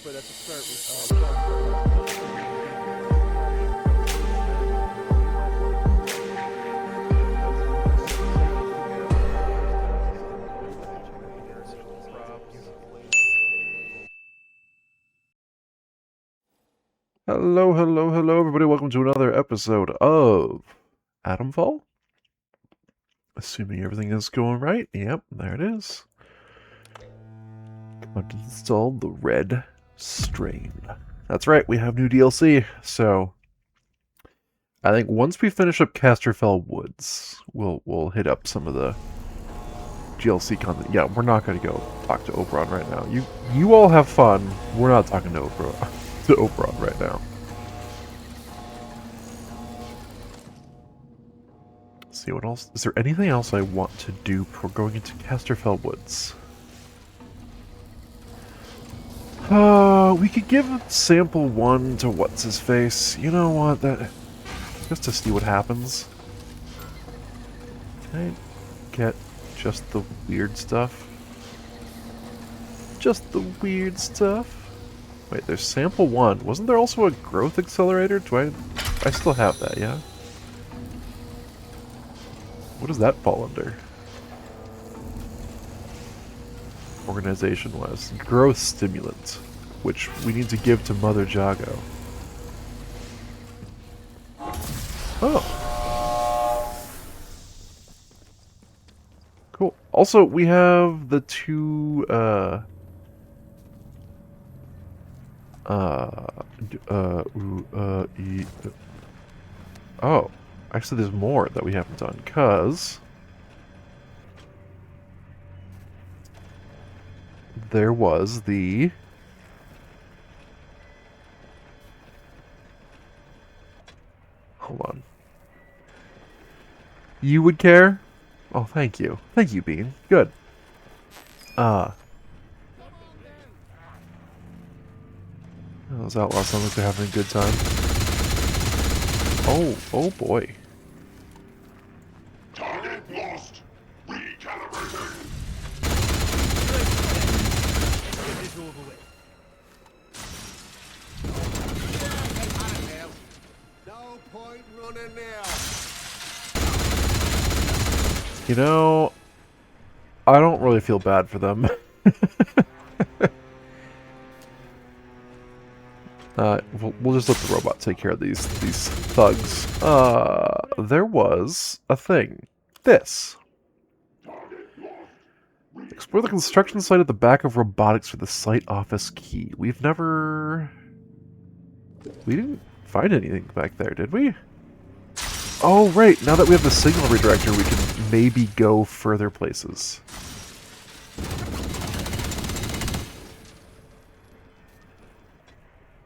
but at the start we Hello, hello, hello, everybody. Welcome to another episode of Atomfall. Assuming everything is going right. Yep, there it is. Come to install the Red Strain. That's right, we have new DLC. So, I think once we finish up Casterfell Woods, we'll hit up some of the DLC content. Yeah, we're not going to go talk to Oberon right now. You all have fun. We're not talking to Oberon right now. See what else? Is there anything else I want to do before going into Casterfell Woods? We could give sample 1 to what's his face. You know what? That just to see what happens. Can I get just the weird stuff? Just the weird stuff? Wait, there's sample 1. Wasn't there also a growth accelerator? I still have that, yeah? What does that fall under? Organization-wise. Growth stimulant, which we need to give to Mother Jago. Oh. Cool. Also, we have the two, oh. Actually, there's more that we haven't done, because there was the... Hold on. You would care? Oh, thank you. Thank you, Bean. Good. Those outlaws sound like they're having a good time. Oh boy. Target lost. Recalibrating. no point running now. You know, I don't really feel bad for them. We'll just let the robot take care of these thugs. There was a thing. This. Explore the construction site at the back of robotics for the site office key. We didn't find anything back there, did we? Oh, right. Now that we have the signal redirector, we can maybe go further places.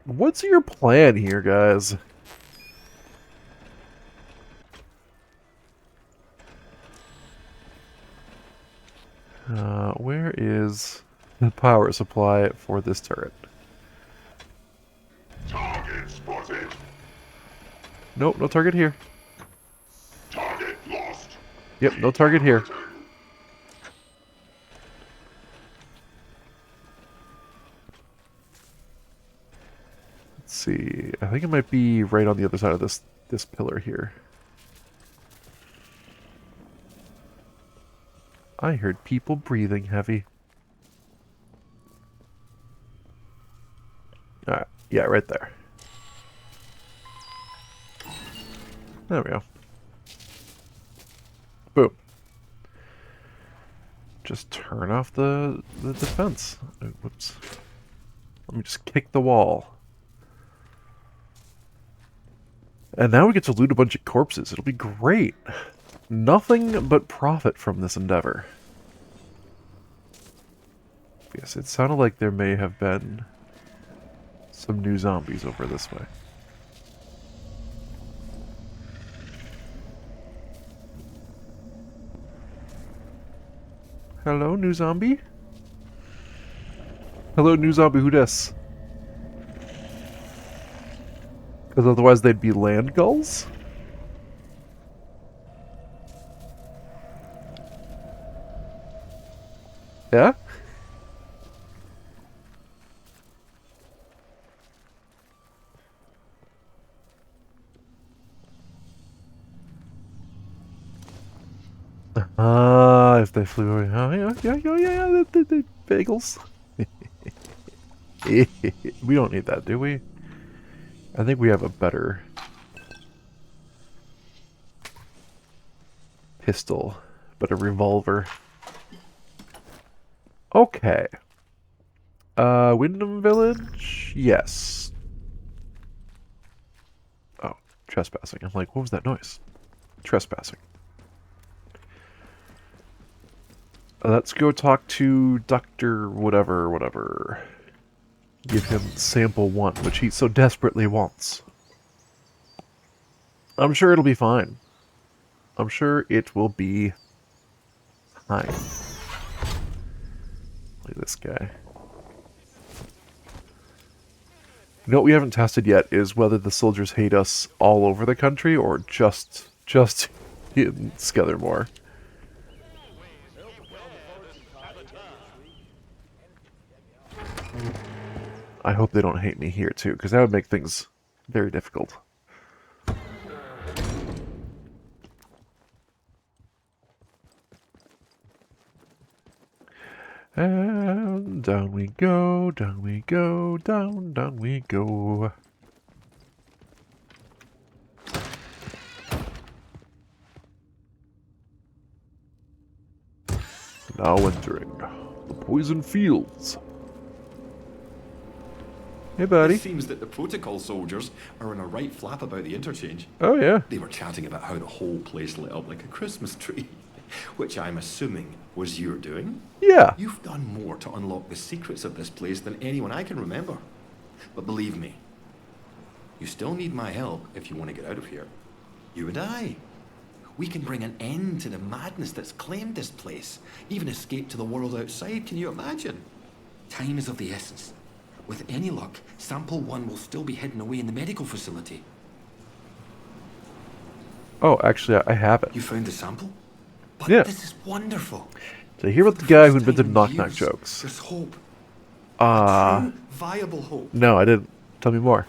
What's your plan here, guys? Where is the power supply for this turret? Target spotted. Nope, no target here. Target lost. Yep, no target here. Let's see. I think it might be right on the other side of this pillar here. I heard people breathing heavy. Alright, yeah, right there. There we go. Boom. Just turn off the defense. Whoops. Let me just kick the wall. And now we get to loot a bunch of corpses. It'll be great. Nothing but profit from this endeavor. Yes, it sounded like there may have been some new zombies over this way. Hello, new zombie? Hello, new zombie, who dis? Because otherwise they'd be land gulls? Yeah? If they flew away. Oh, yeah. The bagels. We don't need that, do we? I think we have a better pistol, but a revolver. Okay. Wyndham Village? Yes. Oh, trespassing. I'm like, what was that noise? Trespassing. Let's go talk to Dr. whatever. Give him sample 1, which he so desperately wants. I'm sure it'll be fine. I'm sure it will be fine. Look at this guy. You know what we haven't tested yet is whether the soldiers hate us all over the country or just in Skethermore. I hope they don't hate me here too, because that would make things very difficult. And down we go, down we go, down we go. Now entering the poison fields. Hey, buddy. It seems that the protocol soldiers are in a right flap about the interchange. Oh, yeah. They were chatting about how the whole place lit up like a Christmas tree, which I'm assuming was your doing. Yeah. You've done more to unlock the secrets of this place than anyone I can remember. But believe me, you still need my help if you want to get out of here. You and I. We can bring an end to the madness that's claimed this place. Even escape to the world outside, can you imagine? Time is of the essence. With any luck, Sample 1 will still be hidden away in the medical facility. Oh, actually, I have it. You found the sample? But Yeah. this is wonderful. So hear about the guy who invented knock-knock jokes. There's hope. Ah. True, viable hope. No, I didn't. Tell me more.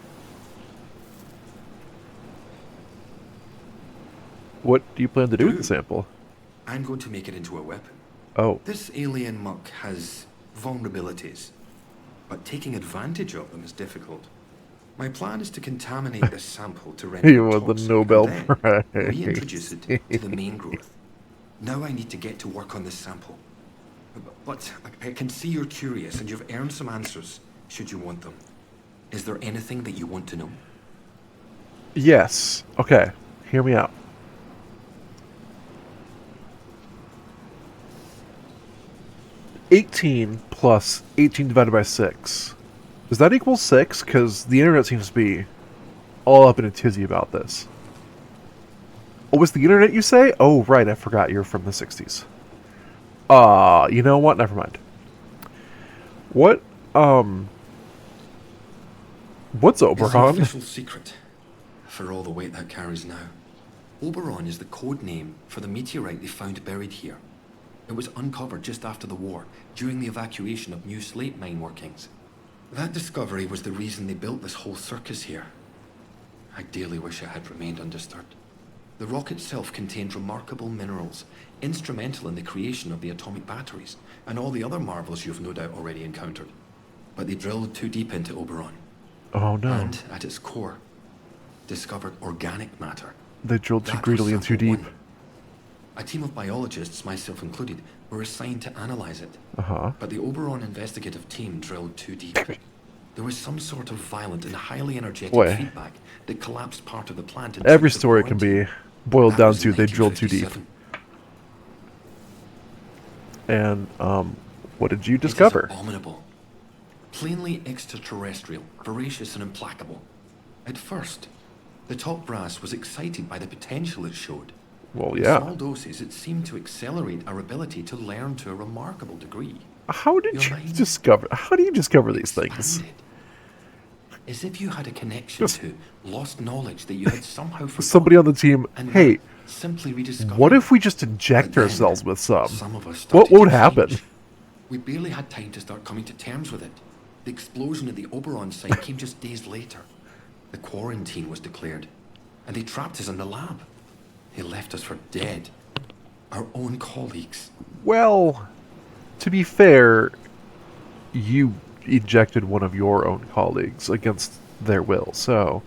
What do you plan to do with the sample? I'm going to make it into a weapon. Oh. This alien muck has vulnerabilities, but taking advantage of them is difficult. My plan is to contaminate this sample to render You it won the toxic Nobel and then Prize. reintroduce it to the main growth. Now I need to get to work on this sample. But I can see you're curious and you've earned some answers, should you want them. Is there anything that you want to know? Yes. Okay. Hear me out. 18 plus 18 divided by 6. Does that equal 6? Because the internet seems to be all up in a tizzy about this. Oh, was the internet you say? Oh, right. I forgot you're from the 60s. You know what? Never mind. What's It's an Oberon? official secret, for all the weight that carries now. Oberon is the code name for the meteorite they found buried here. It was uncovered just after the war, during the evacuation of new slate mine workings. That discovery was the reason they built this whole circus here. I dearly wish it had remained undisturbed. The rock itself contained remarkable minerals, instrumental in the creation of the atomic batteries, and all the other marvels you've no doubt already encountered. But they drilled too deep into Oberon. Oh, no. And, at its core, discovered organic matter. They drilled too That greedily was and too sample deep. one. A team of biologists, myself included, were assigned to analyze it. Uh-huh. But the Oberon investigative team drilled too deep. There was some sort of violent and highly energetic Boy. feedback that collapsed part of the plant. And Every took the story can quarantine. be boiled That down was to in they drilled too deep. 1957. And, what did you It is discover? abominable. Plainly extraterrestrial, voracious and implacable. At first, the top brass was excited by the potential it showed. Well, In yeah. small doses, it seemed to accelerate our ability to learn to a remarkable degree. How did Your you mind discover? How do you discover these things? Expanded. As if you had a connection Just- to lost knowledge that you had somehow forgotten. Somebody on the team, and hey, simply rediscovered. what if we just But inject then, ourselves with some? Some of us What started would to happen? change. We barely had time to start coming to terms with it. The explosion at the Oberon site came just days later. The quarantine was declared, and they trapped us in the lab. They left us for dead. Our own colleagues. Well, to be fair, you ejected one of your own colleagues against their will, so...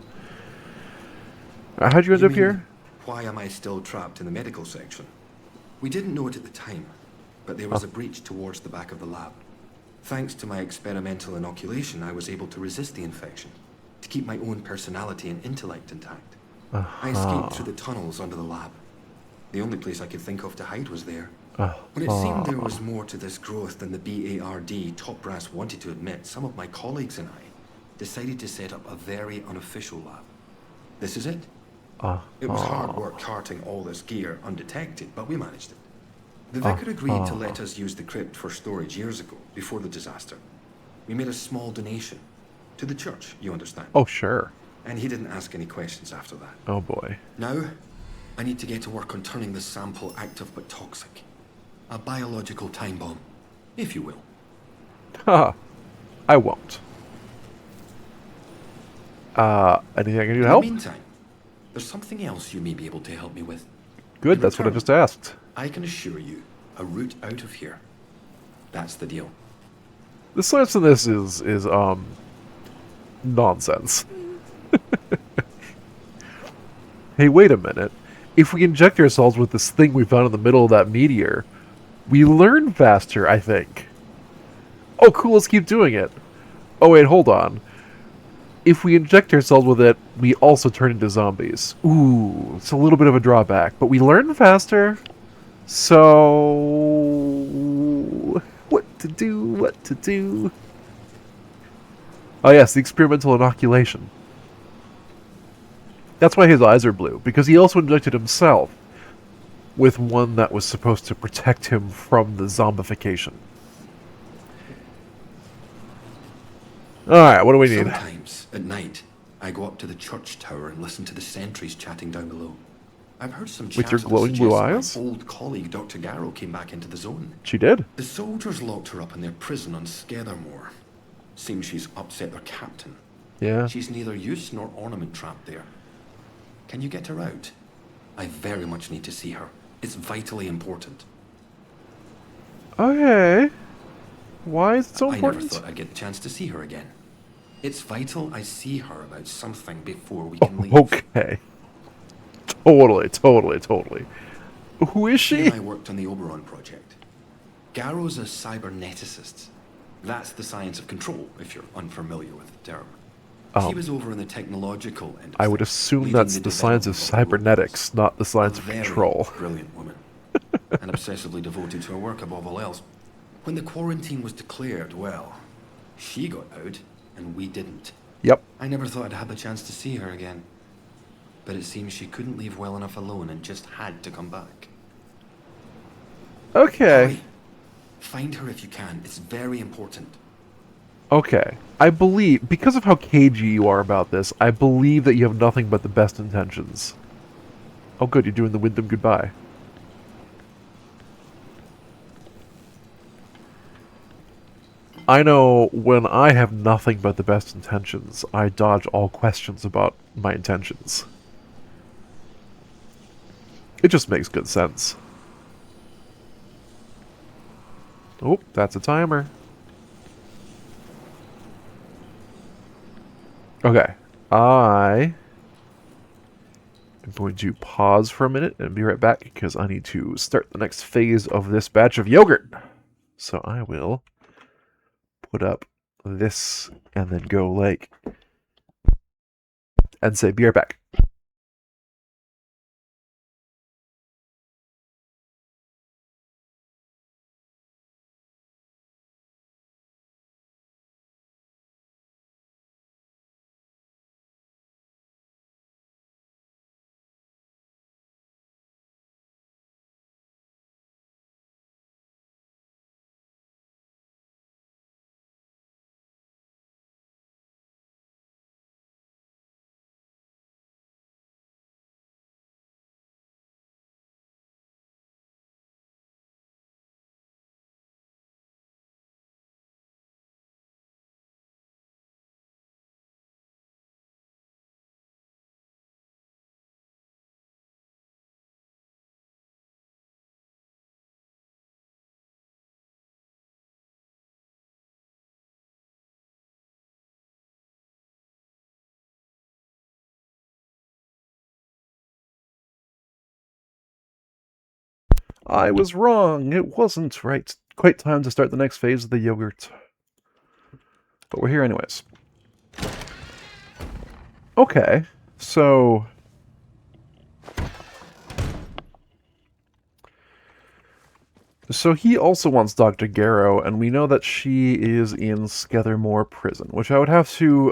how'd you end You up mean, here? why am I still trapped in the medical section? We didn't know it at the time, but there was Huh. a breach towards the back of the lab. Thanks to my experimental inoculation, I was able to resist the infection, to keep my own personality and intellect intact. I escaped through the tunnels under the lab. The only place I could think of to hide was there. When it seemed there was more to this growth than the BARD top brass wanted to admit, some of my colleagues and I decided to set up a very unofficial lab. This is it. It was hard work carting all this gear undetected, but we managed it. The vicar agreed to let us use the crypt for storage years ago, before the disaster. We made a small donation. To the church, you understand. Oh, sure. And he didn't ask any questions after that. Oh, boy. Now, I need to get to work on turning the sample active but toxic. A biological time bomb, if you will. Haha. I won't. Anything I can do to In the help? meantime, there's something else you may be able to help me with. Good, In that's what I return, just asked. I can assure you a route out of here. That's the deal. The science in this is nonsense. Hey, wait a minute. If we inject ourselves with this thing we found in the middle of that meteor, we learn faster, I think. Oh, cool, let's keep doing it. Oh, wait, hold on. If we inject ourselves with it, we also turn into zombies. Ooh, it's a little bit of a drawback, but we learn faster. So... what to do, what to do... Oh yes, the experimental inoculation. That's why his eyes are blue, because he also injected himself with one that was supposed to protect him from the zombification. Alright, what do we need? Sometimes, at night, I go up to the church tower and listen to the sentries chatting down below. I've heard some With your chatter that glowing blue suggests eyes? my old colleague Dr. Garrow came back into the zone. She did. The soldiers locked her up in their prison on Scathermore. Seems she's upset their captain. Yeah. She's neither use nor ornament trapped there. Can you get her out? I very much need to see her. It's vitally important. Okay. Why is it so I never important? thought I'd get the chance to see her again. It's vital I see her about something before we can leave. Okay. Totally. Who is She she? and I worked on the Oberon project. Garrow's a cyberneticist. That's the science of control, if you're unfamiliar with the term. She was over in the technological end. I would assume leading that's the science of development the cybernetics, not the robots. science A of very control. brilliant woman, and obsessively devoted to her work above all else. When the quarantine was declared, well, she got out, and we didn't. Yep. I never thought I'd have the chance to see her again. But it seems she couldn't leave well enough alone and just had to come back. Okay. Hurry. Find her if you can. It's very important. Okay. I believe, because of how cagey you are about this, I believe that you have nothing but the best intentions. Oh good, you're doing the Wyndham goodbye. I know when I have nothing but the best intentions, I dodge all questions about my intentions. It just makes good sense. Oh, that's a timer. Okay. I am going to pause for a minute and be right back because I need to start the next phase of this batch of yogurt. So I will put up this and then go like and say be right back. I was wrong. It wasn't right. Quite time to start the next phase of the yogurt. But we're here anyways. Okay, so... So he also wants Dr. Garrow, and we know that she is in Skethermore Prison, which I would have to,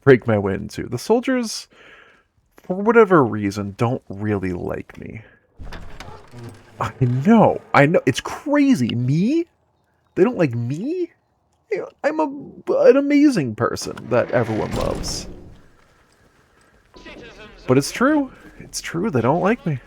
break my way into. The soldiers, for whatever reason, don't really like me. I know, it's crazy. Me? They don't like me? I'm an amazing person that everyone loves. But it's true. It's true, they don't like me.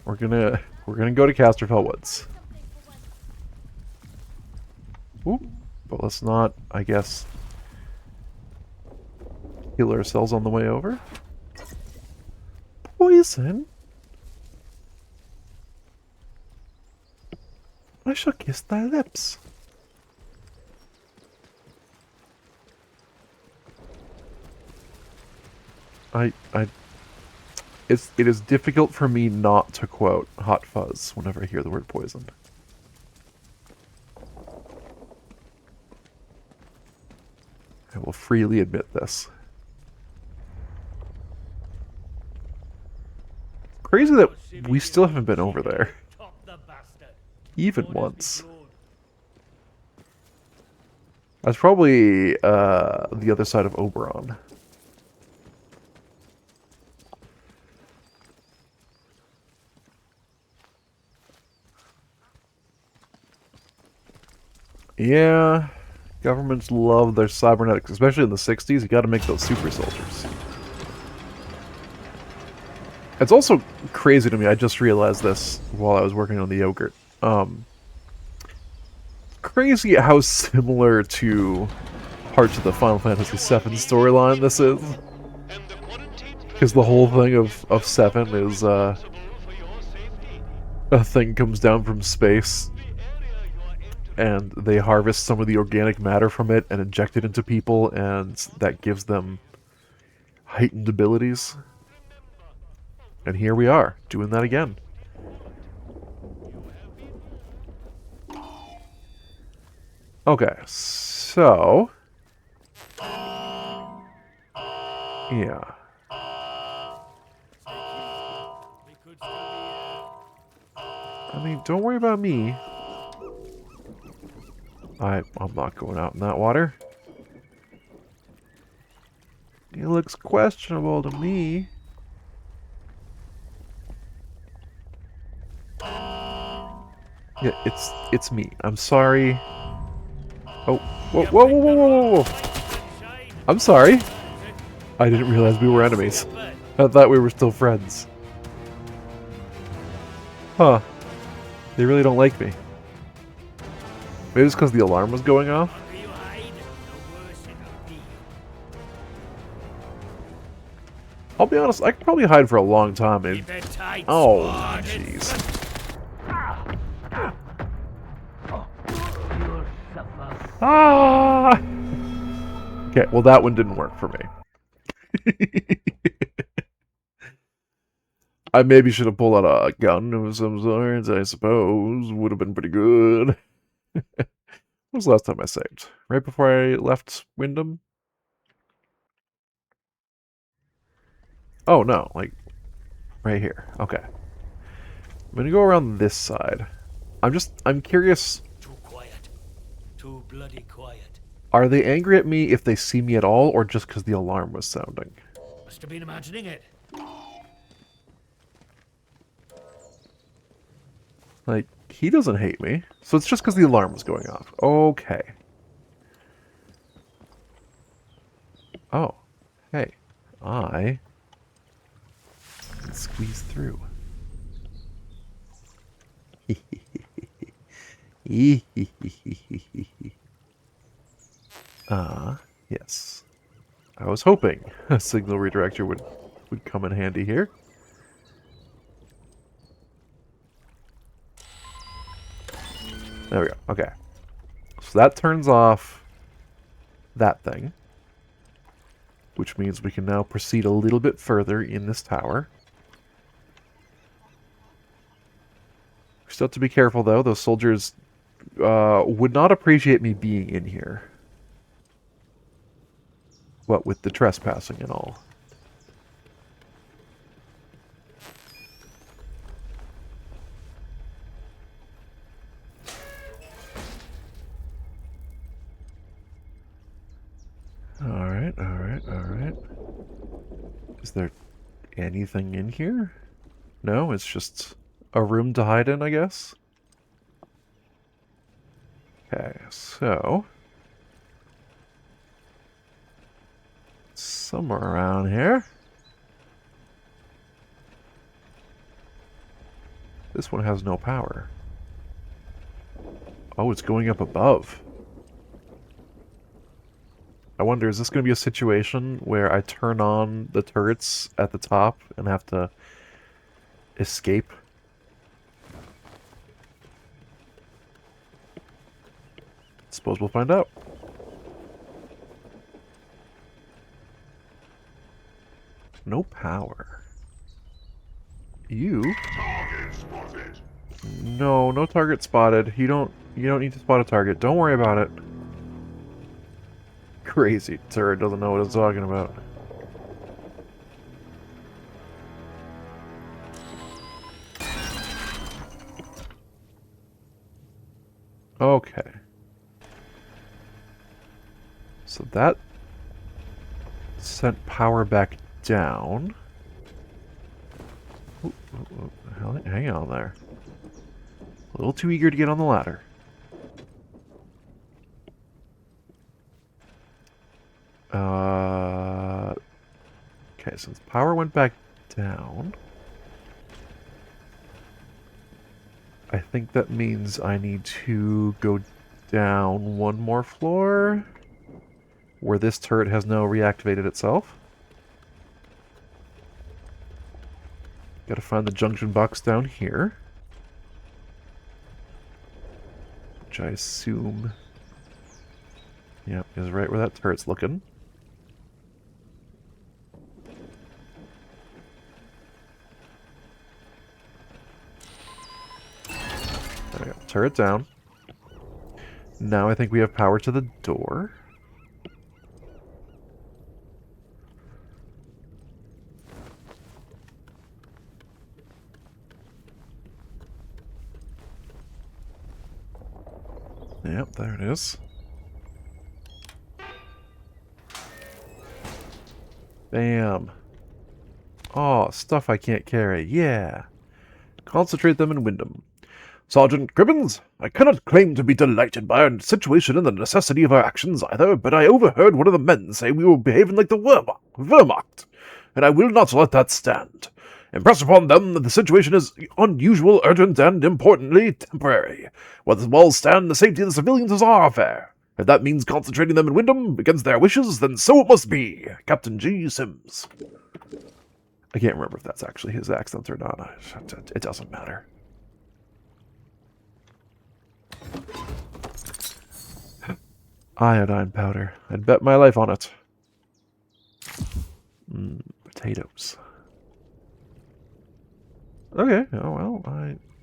We're gonna go to Casterfell Woods. Ooh, but let's not, I guess, heal ourselves on the way over. Poison? I shall kiss thy lips. It is difficult for me not to quote Hot Fuzz whenever I hear the word poison. I will freely admit this. Crazy that we still haven't been over there. Even once. That's probably the other side of Oberon. Yeah, governments love their cybernetics, especially in the 60s. You gotta make those super soldiers. It's also crazy to me, I just realized this while I was working on the yogurt. Crazy how similar to parts of the Final Fantasy VII storyline this is. Because the whole thing of 7 is, a thing comes down from space, and they harvest some of the organic matter from it and inject it into people, and that gives them heightened abilities. And here we are, doing that again. Okay, so... yeah. I mean, don't worry about me. I'm not going out in that water. It looks questionable to me. Yeah, it's me. I'm sorry. Oh, whoa, whoa, whoa, whoa, whoa, whoa! I'm sorry. I didn't realize we were enemies. I thought we were still friends. Huh. They really don't like me. Maybe it's because the alarm was going off? I'll be honest, I could probably hide for a long time. Oh, jeez. Ah! Okay, well that one didn't work for me. I maybe should have pulled out a gun of some sort, I suppose. Would have been pretty good. When was the last time I saved? Right before I left Wyndham? Oh no, like right here. Okay. I'm gonna go around this side. I'm curious. Too quiet. Too bloody quiet. Are they angry at me if they see me at all, or just because the alarm was sounding? Must have been imagining it. Like, he doesn't hate me, so it's just because the alarm was going off. Okay. Oh. Hey. I can squeeze through. Yes. I was hoping a signal redirector would come in handy here. There we go. Okay. So that turns off that thing. Which means we can now proceed a little bit further in this tower. We still have to be careful, though. Those soldiers would not appreciate me being in here. What with the trespassing and all. Alright, alright, alright. Is there anything in here? No, it's just a room to hide in, I guess? Okay, so... somewhere around here. This one has no power. Oh, it's going up above. I wonder, is this going to be a situation where I turn on the turrets at the top and have to escape? Suppose we'll find out. No power. You? Target spotted. No, no target spotted. You don't need to spot a target. Don't worry about it. Crazy turret doesn't know what it's talking about. Okay. So that sent power back down. Ooh, ooh, ooh. Hang on there. A little too eager to get on the ladder. Okay, since power went back down, I think that means I need to go down one more floor where this turret has now reactivated itself. Gotta find the junction box down here, which I assume, yep, is right where that turret's looking. There we go. Turret down. Now I think we have power to the door. Yep, there it is. Bam. Oh, stuff I can't carry. Yeah. Concentrate them and wind them. Sergeant Cribbins, I cannot claim to be delighted by our situation and the necessity of our actions either, but I overheard one of the men say we were behaving like the Wehrmacht, and I will not let that stand. Impress upon them that the situation is unusual, urgent, and, importantly, temporary. While the walls stand, the safety of the civilians is our affair. If that means concentrating them in Wyndham against their wishes, then so it must be. Captain G. Sims. I can't remember if that's actually his accent or not. It doesn't matter. Iodine powder. I'd bet my life on it. Potatoes. Okay, oh well,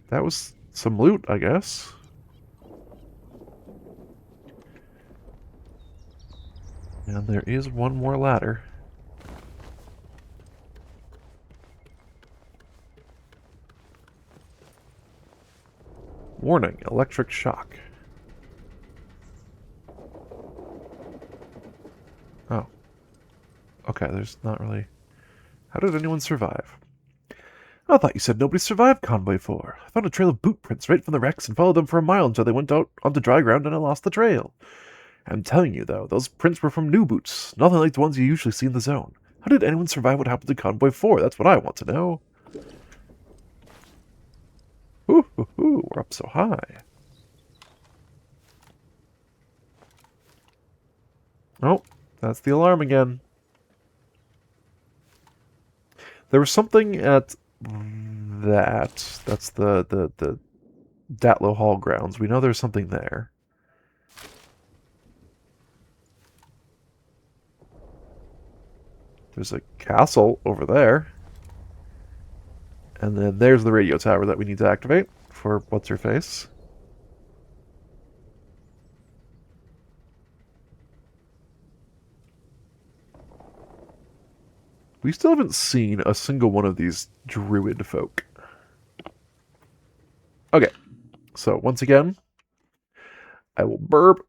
that was some loot, I guess. And there is one more ladder. Warning, electric shock. Oh. Okay, there's not really... How did anyone survive? I thought you said nobody survived Convoy 4. I found a trail of boot prints right from the wrecks and followed them for a mile until they went out onto dry ground and I lost the trail. I'm telling you, though, those prints were from new boots, nothing like the ones you usually see in the zone. How did anyone survive what happened to Convoy 4? That's what I want to know. Ooh, we're up so high. Oh, that's the alarm again. There was something at that's the Datlow Hall grounds. We know there's something there. There's a castle over there. And then there's the radio tower that we need to activate for what's-her-face. We still haven't seen a single one of these druid folk. Okay, so once again, I will burp.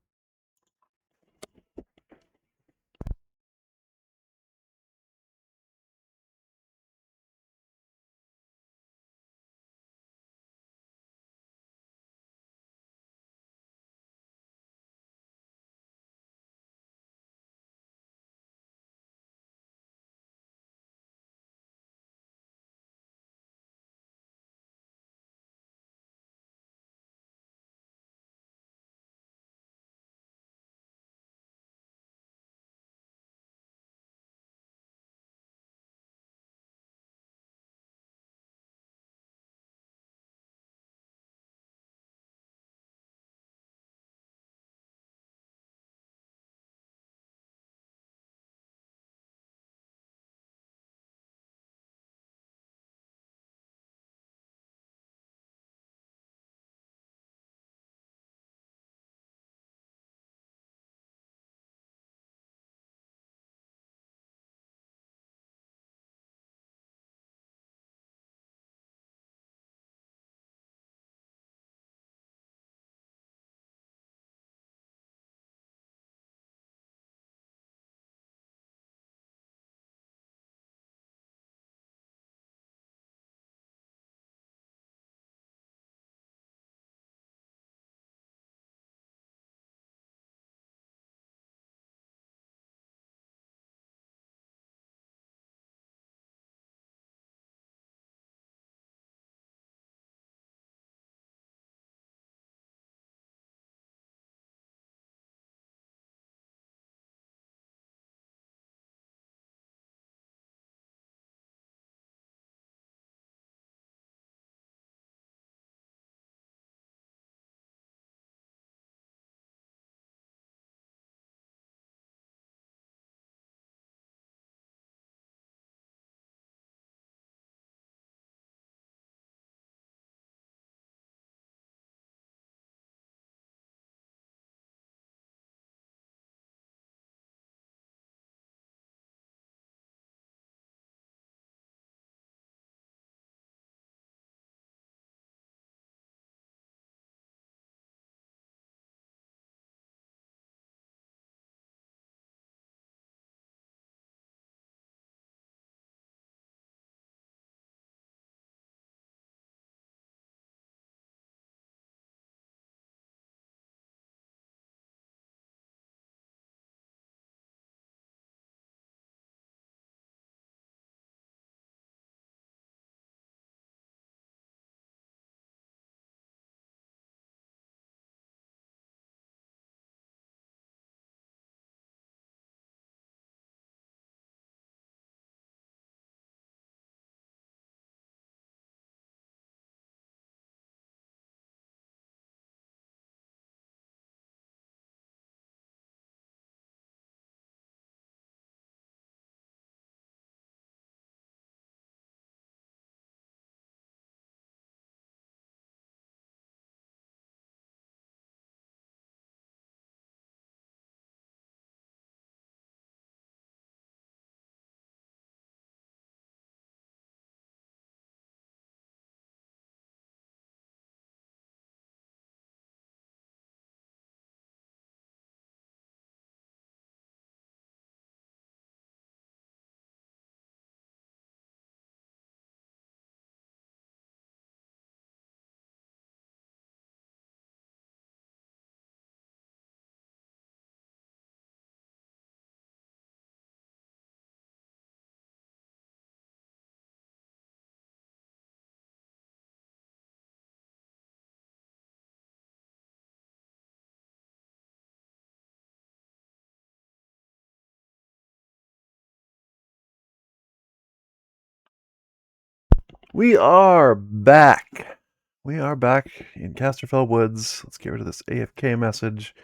We are back. We are back in Casterfell Woods. Let's get rid of this AFK message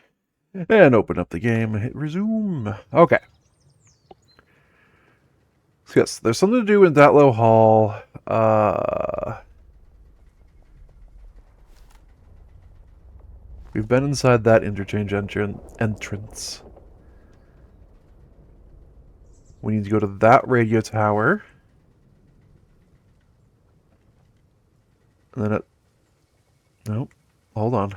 and open up the game and hit resume. Okay. So yes, there's something to do in Datlow Hall. We've been inside that interchange entrance. We need to go to that radio tower. And then it... Nope. Hold on.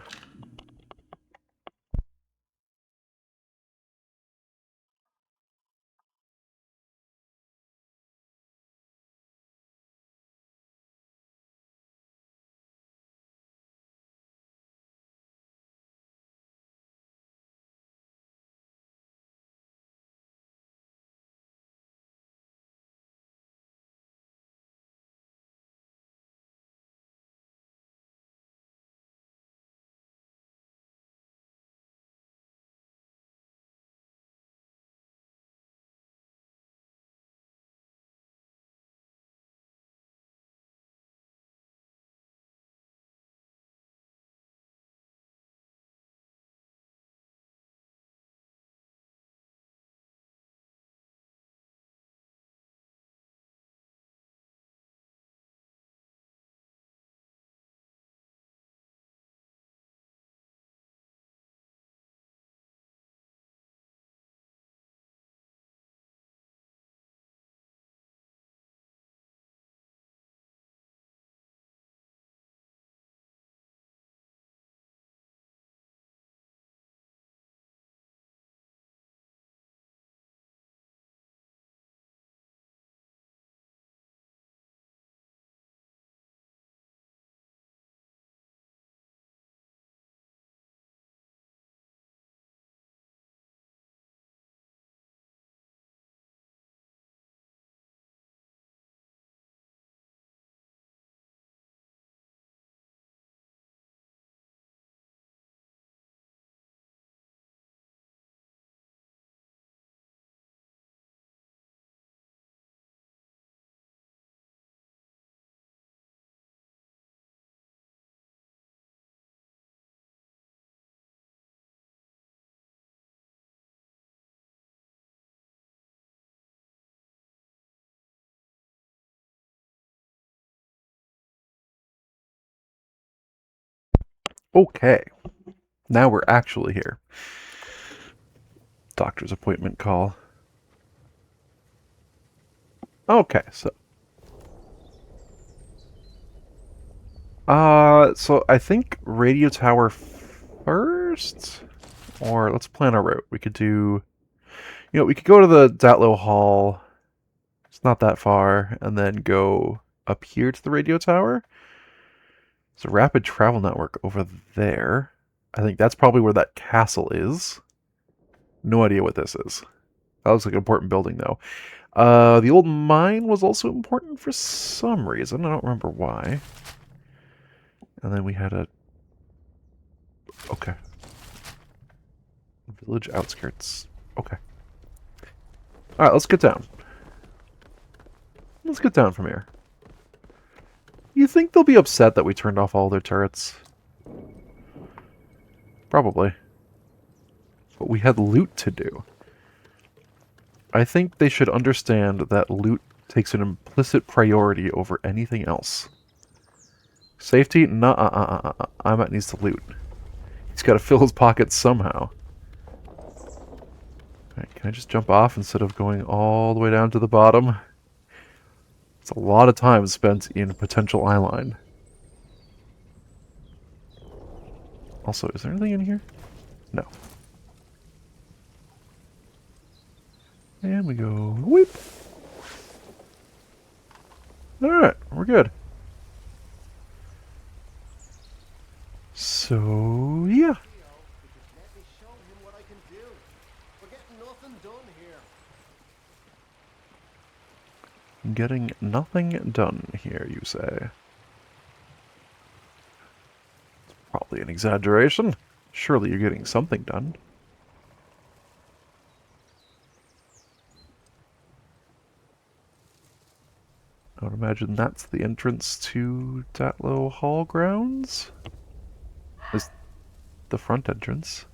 Okay. Now we're actually here. Doctor's appointment call. Okay, so... so I think radio tower first? Or let's plan a route. We could do... You know, we could go to the Datlow Hall. It's not that far. And then go up here to the radio tower. There's a rapid travel network over there. I think that's probably where that castle is. No idea what this is. That looks like an important building, though. The old mine was also important for some reason. I don't remember why. And then we had a... Okay. Village outskirts. Okay. Alright, let's get down. Let's get down from here. You think they'll be upset that we turned off all their turrets? Probably. But we had loot to do. I think they should understand that loot takes an implicit priority over anything else. Safety? Nah, Imat needs to loot. He's got to fill his pockets somehow. Alright, can I just jump off instead of going all the way down to the bottom? It's a lot of time spent in potential eyeline. Also, is there anything in here? No. And we go whip. Alright, we're good. So, yeah. Let me show him what I can do. We're getting nothing done here. Getting nothing done here, you say? It's probably an exaggeration. Surely you're getting something done. I would imagine that's the entrance to Datlow Hall grounds. Is the front entrance.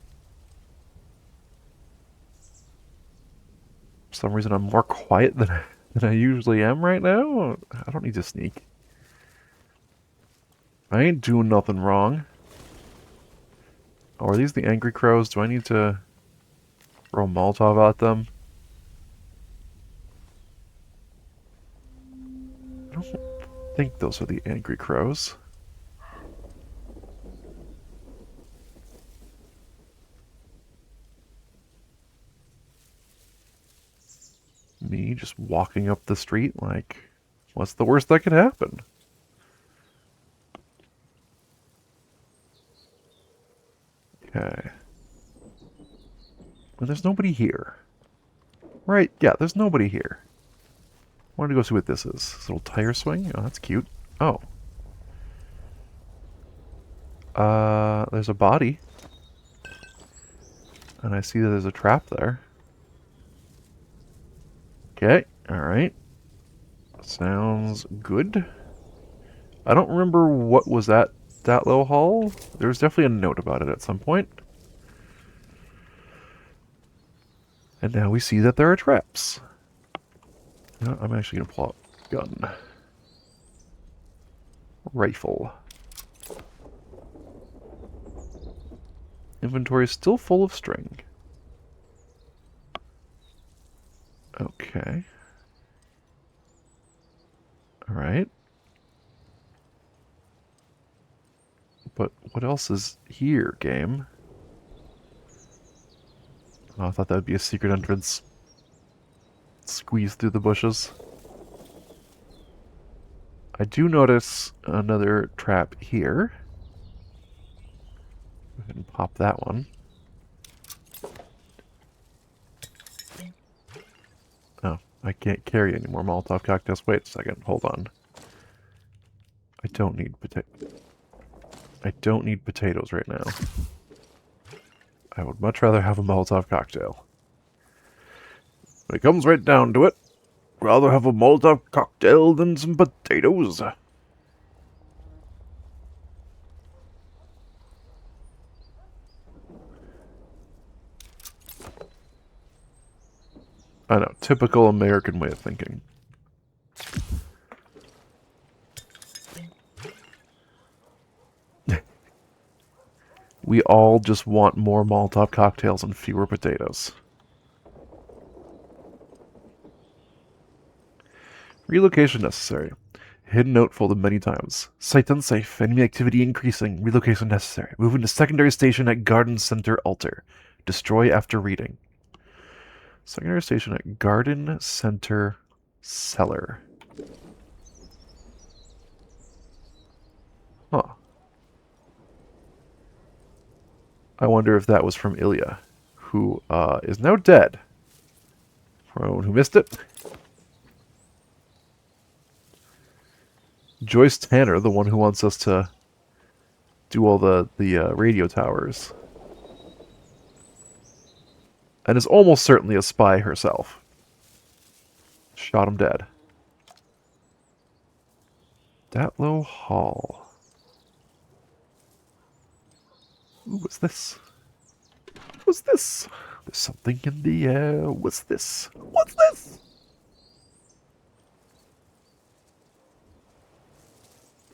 For some reason I'm more quiet than than I usually am right now. I don't need to sneak. I ain't doing nothing wrong. Oh, are these the angry crows? Do I need to throw Molotov at them? I don't think those are the angry crows. Me just walking up the street like, what's the worst that could happen? Okay. Well, there's nobody here. Right, yeah, there's nobody here. I wanted to go see what this is. This little tire swing? Oh, that's cute. Oh. There's a body. And I see that there's a trap there. Okay, alright. Sounds good. I don't remember what was at that little hall. There was definitely a note about it at some point. And now we see that there are traps. No, I'm actually going to pull out a gun. Rifle. Inventory is still full of string. Okay. Alright. But what else is here, game? Oh, I thought that would be a secret entrance. Squeeze through the bushes. I do notice another trap here. Go ahead and pop that one. Oh, I can't carry any more Molotov cocktails. Wait a second, hold on. I don't need potatoes right now. I would much rather have a Molotov cocktail. When it comes right down to it, rather have a Molotov cocktail than some potatoes. I know, typical American way of thinking. We all just want more Molotov cocktails and fewer potatoes. Relocation necessary. Hidden note folded many times. Site unsafe. Enemy activity increasing. Relocation necessary. Moving to secondary station at Garden Center Altar. Destroy after reading. Secondary station at Garden Center Cellar. Huh. I wonder if that was from Ilya, who is now dead. For anyone who missed it. Joyce Tanner, the one who wants us to do all the radio towers. And is almost certainly a spy herself. Shot him dead. Datlow Hall. Ooh, what's this? What's this? There's something in the air. What's this? What's this?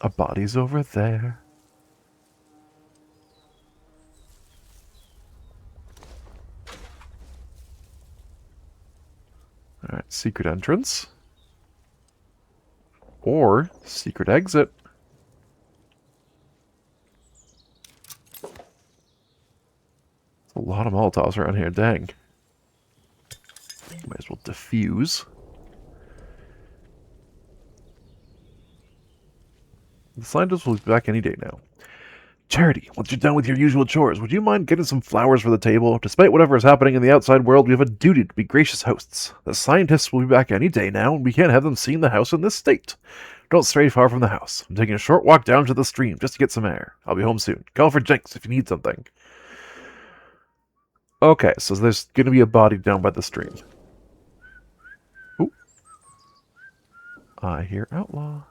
A body's over there. Alright, secret entrance. Or secret exit. A lot of Molotovs around here, dang. Might as well defuse. The scientist will be back any day now. Charity, once you're done with your usual chores, would you mind getting some flowers for the table? Despite whatever is happening in the outside world, we have a duty to be gracious hosts. The scientists will be back any day now, and we can't have them seeing the house in this state. Don't stray far from the house. I'm taking a short walk down to the stream just to get some air. I'll be home soon. Call for Jenks if you need something. Okay, so there's going to be a body down by the stream. Ooh. I hear outlaw.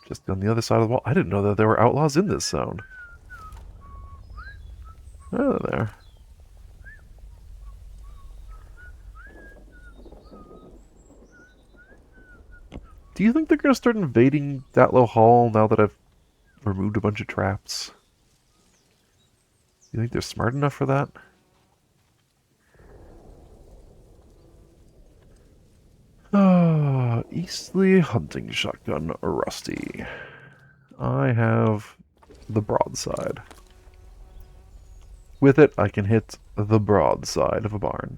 Just on the other side of the wall. I didn't know that there were outlaws in this zone. Oh, there. Do you think they're going to start invading that little hall now that I've removed a bunch of traps? You think they're smart enough for that? Eastleigh hunting shotgun rusty. I have the broadside. With it, I can hit the broadside of a barn.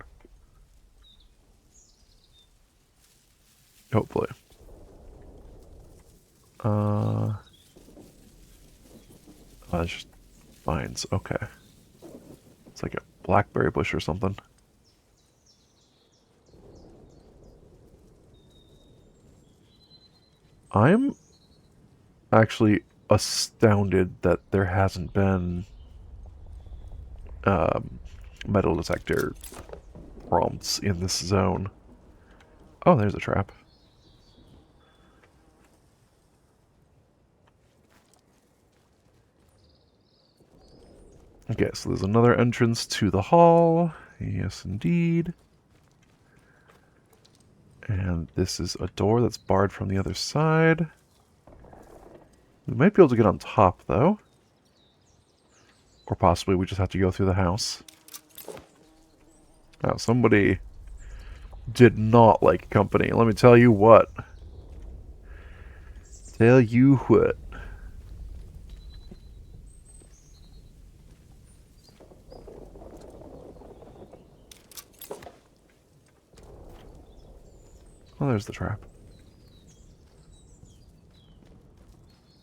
Hopefully. Oh, that's just vines. Okay. It's like a blackberry bush or something. I'm actually astounded that there hasn't been metal detector prompts in this zone. Oh, there's a trap. Okay, so there's another entrance to the hall. Yes, indeed. And this is a door that's barred from the other side. We might be able to get on top, though. Or possibly we just have to go through the house. Now, somebody did not like company. Let me tell you what. Tell you what. Oh, there's the trap.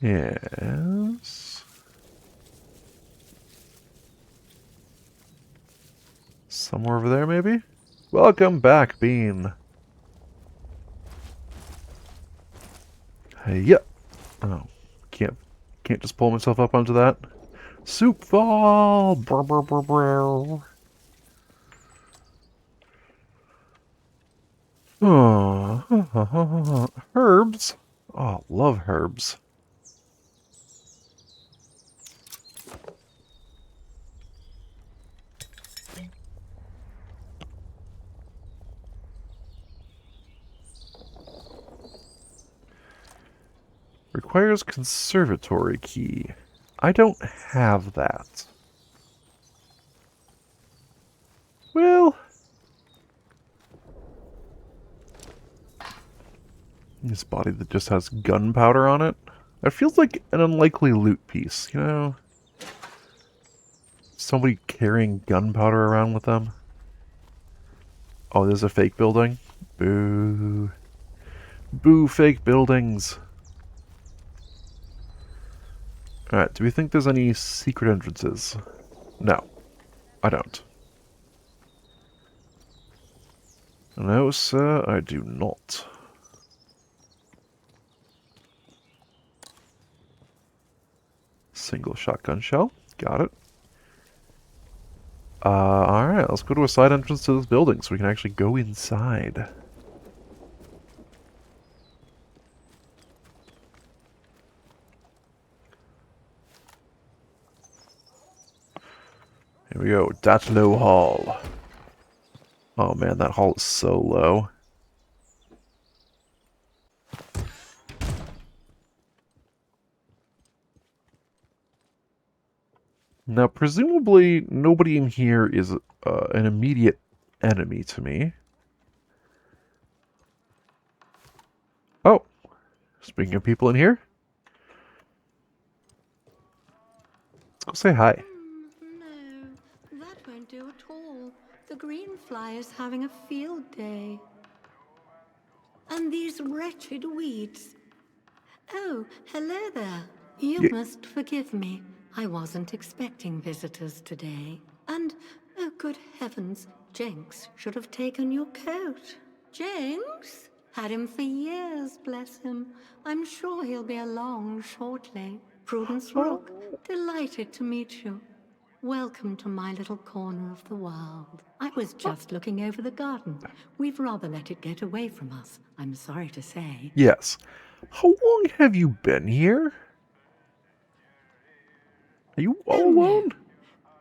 Yes. Somewhere over there, maybe? Welcome back, Bean. Hey, yep. Oh, can't just pull myself up onto that. Soup fall. Brr, brr, brr, brr. Oh, herbs. Oh, love herbs. Requires conservatory key. I don't have that. Well, this body that just has gunpowder on it. That feels like an unlikely loot piece, you know? Somebody carrying gunpowder around with them. Oh, there's a fake building? Boo. Boo, fake buildings. Alright, do we think there's any secret entrances? No, I don't. No, sir, I do not. Single shotgun shell. Got it. Alright, let's go to a side entrance to this building so we can actually go inside. Here we go, Datlow Hall. Oh man, that hall is so low. Now, presumably, nobody in here is an immediate enemy to me. Oh, speaking of people in here, let's go say hi. No, that won't do at all. The green fly is having a field day. And these wretched weeds. Oh, hello there. You Yeah. must forgive me. I wasn't expecting visitors today. And, oh good heavens, Jenks should have taken your coat. Jenks? Had him for years, bless him. I'm sure he'll be along shortly. Prudence Rook, delighted to meet you. Welcome to my little corner of the world. I was just looking over the garden. We've rather let it get away from us, I'm sorry to say. Yes. How long have you been here? Are you all Oh, no. alone?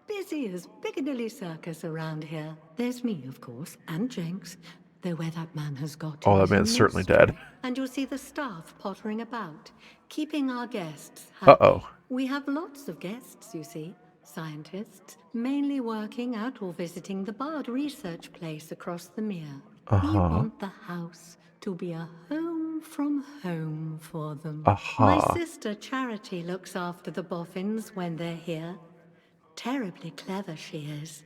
Busy as Piccadilly Circus around here. There's me, of course, and Jenks. though where that man has got to Oh, that is a man's certainly mystery. dead. And you'll see the staff pottering about, keeping our guests happy. Uh-oh. We have lots of guests, you see. Scientists, mainly working out or visiting the Bard research place across the mere. We want the house to be a home from home for them. My sister Charity looks after the boffins when they're here. Terribly clever she is.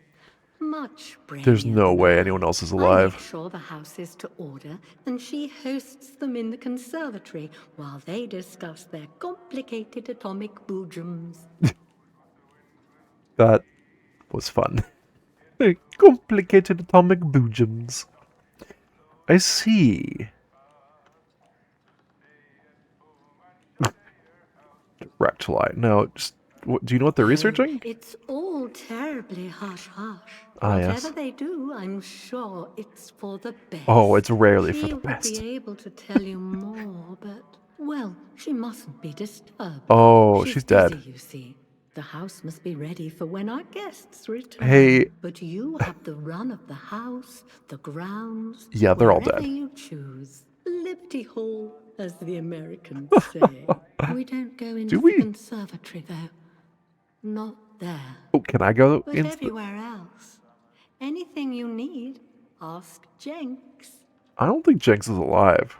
Much brainier There's no than way I. anyone else is I alive. make sure the house is to order, and she hosts them in the conservatory while they discuss their complicated atomic boojums. That was fun. Complicated atomic boojums. I see. Direct line. No, just do you know what they're researching? It's all terribly hush-hush. Ah, Whatever yes. they do, I'm sure it's for the best. Oh, it's rarely for the She would best. be able to tell you more, but, well, she mustn't be disturbed. Oh, She's she's busy, dead. you see. The house must be ready for when our guests return. Hey. But you have the run of the house, the grounds. Yeah, they're all wherever dead. you choose. Liberty Hall, as the Americans say. We don't go into we? the conservatory, though. Not there. Oh, can I go But into everywhere else. Anything you need, ask Jenks. I don't think Jenks is alive.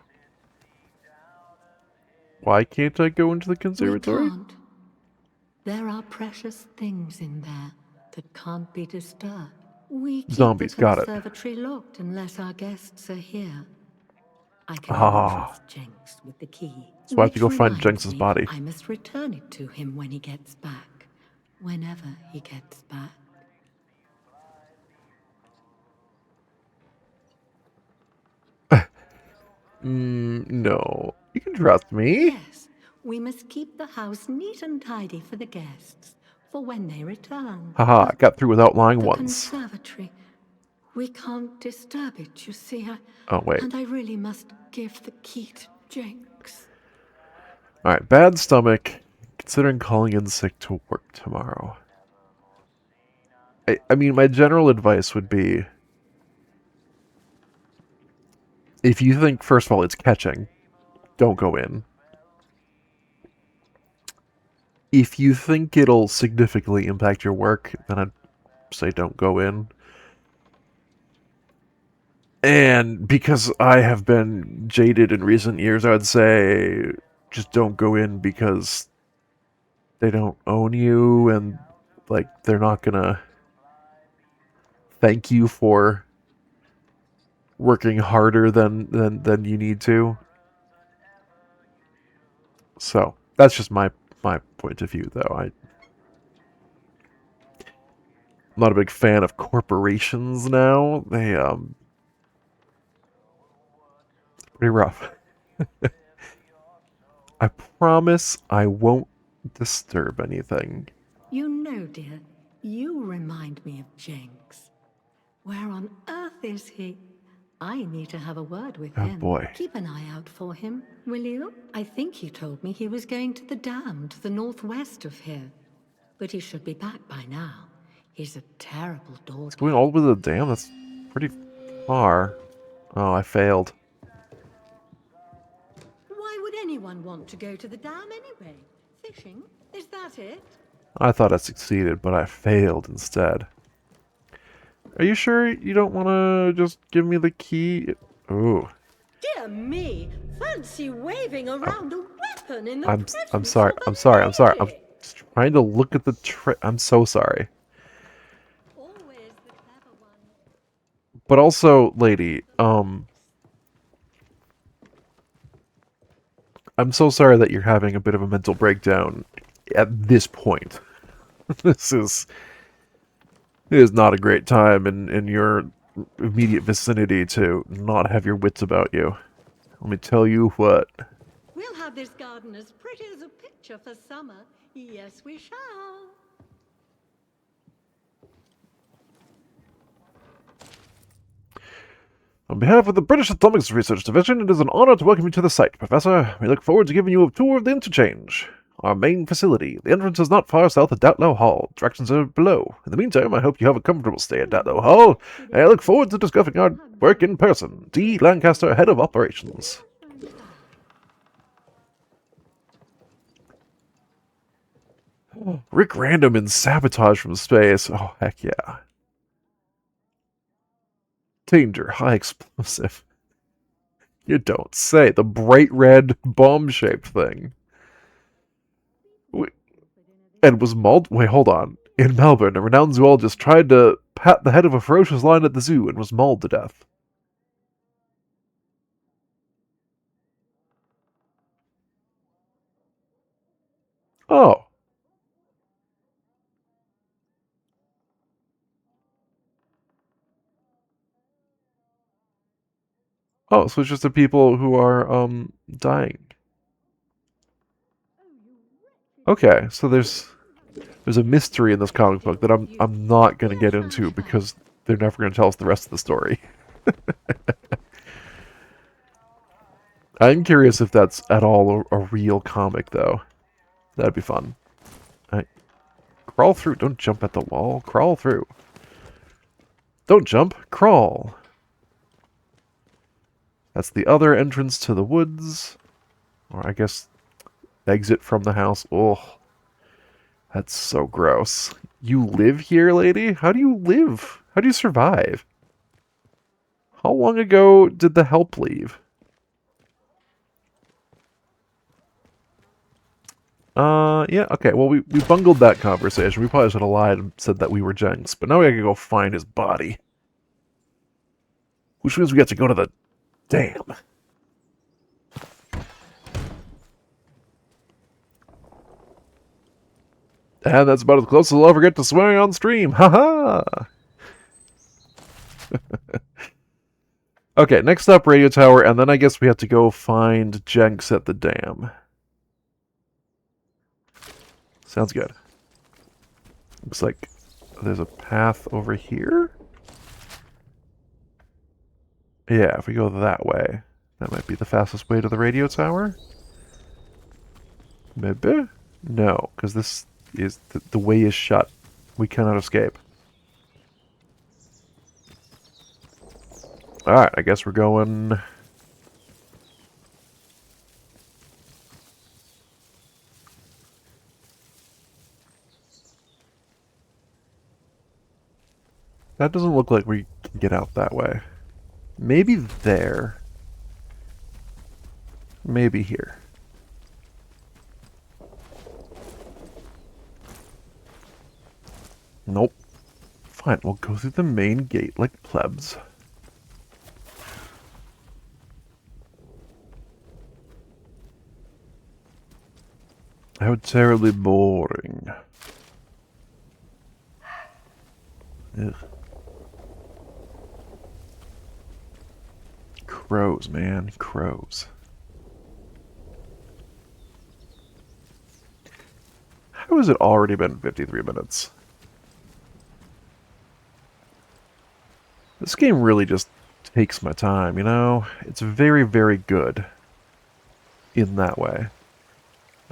Why can't I go into the conservatory? We can't. There are precious things in there that can't be disturbed. We keep Zombies, the got it. conservatory locked unless our guests are here. I can only trust Jenks with the key. So I have to go Which find reminds Jenks's me, body. I must return it to him when he gets back. Whenever he gets back. No. You can trust me. Yes, we must keep the house neat and tidy for the guests, for when they return. Haha, I got through without lying The once. conservatory. We can't disturb it, you see. Oh, wait. And I really must give the key to Jenks. Alright, bad stomach. Considering calling in sick to work tomorrow. I mean, my general advice would be... If you think, first of all, it's catching, don't go in. If you think it'll significantly impact your work, then I'd say don't go in. And because I have been jaded in recent years, I would say just don't go in because they don't own you and, like, they're not gonna thank you for working harder than you need to. So, that's just my point of view, though. I'm not a big fan of corporations now. They, pretty rough. I promise I won't disturb anything. You know, dear, you remind me of Jenks. Where on earth is he? I need to have a word with him. Boy. Keep an eye out for him, will you? I think he told me he was going to the dam to the northwest of here. But he should be back by now. He's a terrible dog. Going all the way to the dam? That's pretty far. Oh, I failed. Why would anyone want to go to the dam anyway? Fishing? Is that it? I thought I succeeded, but I failed instead. Are you sure you don't want to just give me the key? Ooh. Dear me! Fancy waving around a weapon in the I'm presence sorry. of a I'm sorry. I'm sorry. I'm lady. just trying to look at the I'm so sorry. Always the clever one. But also, lady, I'm so sorry that you're having a bit of a mental breakdown at this point. It is not a great time in your immediate vicinity to not have your wits about you. Let me tell you what. We'll have this garden as pretty as a picture for summer. Yes, we shall. On behalf of the British Atomics Research Division, it is an honor to welcome you to the site, Professor. We look forward to giving you a tour of the interchange. our main facility. The entrance is not far south of Datlow Hall. Directions are below. In the meantime, I hope you have a comfortable stay at Datlow Hall, and I look forward to discussing our work in person. D. Lancaster, Head of Operations. Rick Random in Sabotage from Space. Oh, heck yeah. Danger, high explosive. You don't say. The bright red bomb-shaped thing. And was mauled. Wait, hold on. In Melbourne, a renowned zoologist tried to pat the head of a ferocious lion at the zoo and was mauled to death. Oh. Oh, so it's just the people who are, dying. Okay, so there's a mystery in this comic book that I'm not gonna get into because they're never gonna tell us the rest of the story. I'm curious if that's at all a real comic, though. That'd be fun. Alright. Crawl through. Don't jump at the wall. Crawl through. Don't jump. Crawl. That's the other entrance to the woods. Or I guess exit from the house. Oh, that's so gross. You live here, lady? How do you live? How do you survive? How long ago did the help leave? Yeah, okay, well, we bungled that conversation. We probably should have lied and said that we were Jenks, but now we gotta go find his body. Which means we have to go to the dam. And that's about as close as I'll ever get to swearing on stream. Haha! Okay, next up, radio tower, and then I guess we have to go find Jenks at the dam. Sounds good. Looks like there's a path over here? Yeah, if we go that way, that might be the fastest way to the radio tower? Maybe? No, because this is... the way is shut. We cannot escape. Alright, I guess we're going... That doesn't look like we can get out that way. Maybe there. Maybe here. Nope. Fine, we'll go through the main gate like plebs. How terribly boring. Ugh. Crows, man. Crows. How has it already been 53 minutes? This game really just takes my time, you know? It's very, very good in that way.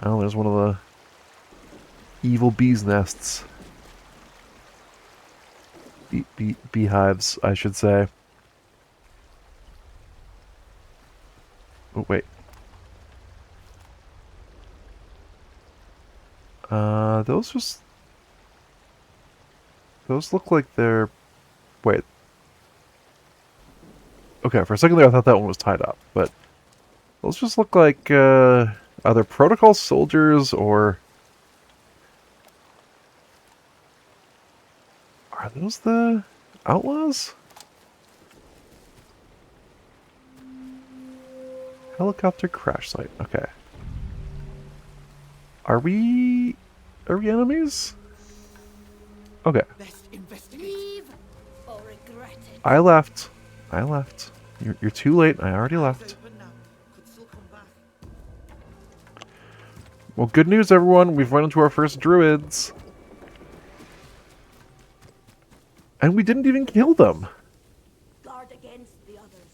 Oh, there's one of the evil bee's nests. Beehives, I should say. Oh, wait. Those look like they're... Wait. Okay, for a second there I thought that one was tied up, but... Those just look like, either protocol soldiers, or... Are those the outlaws? Helicopter crash site. Okay. Are we enemies? Okay. Leave or regret it. I left. You're too late. I already left. Well, good news, everyone. We've run into our first druids. And we didn't even kill them. Guard against the others.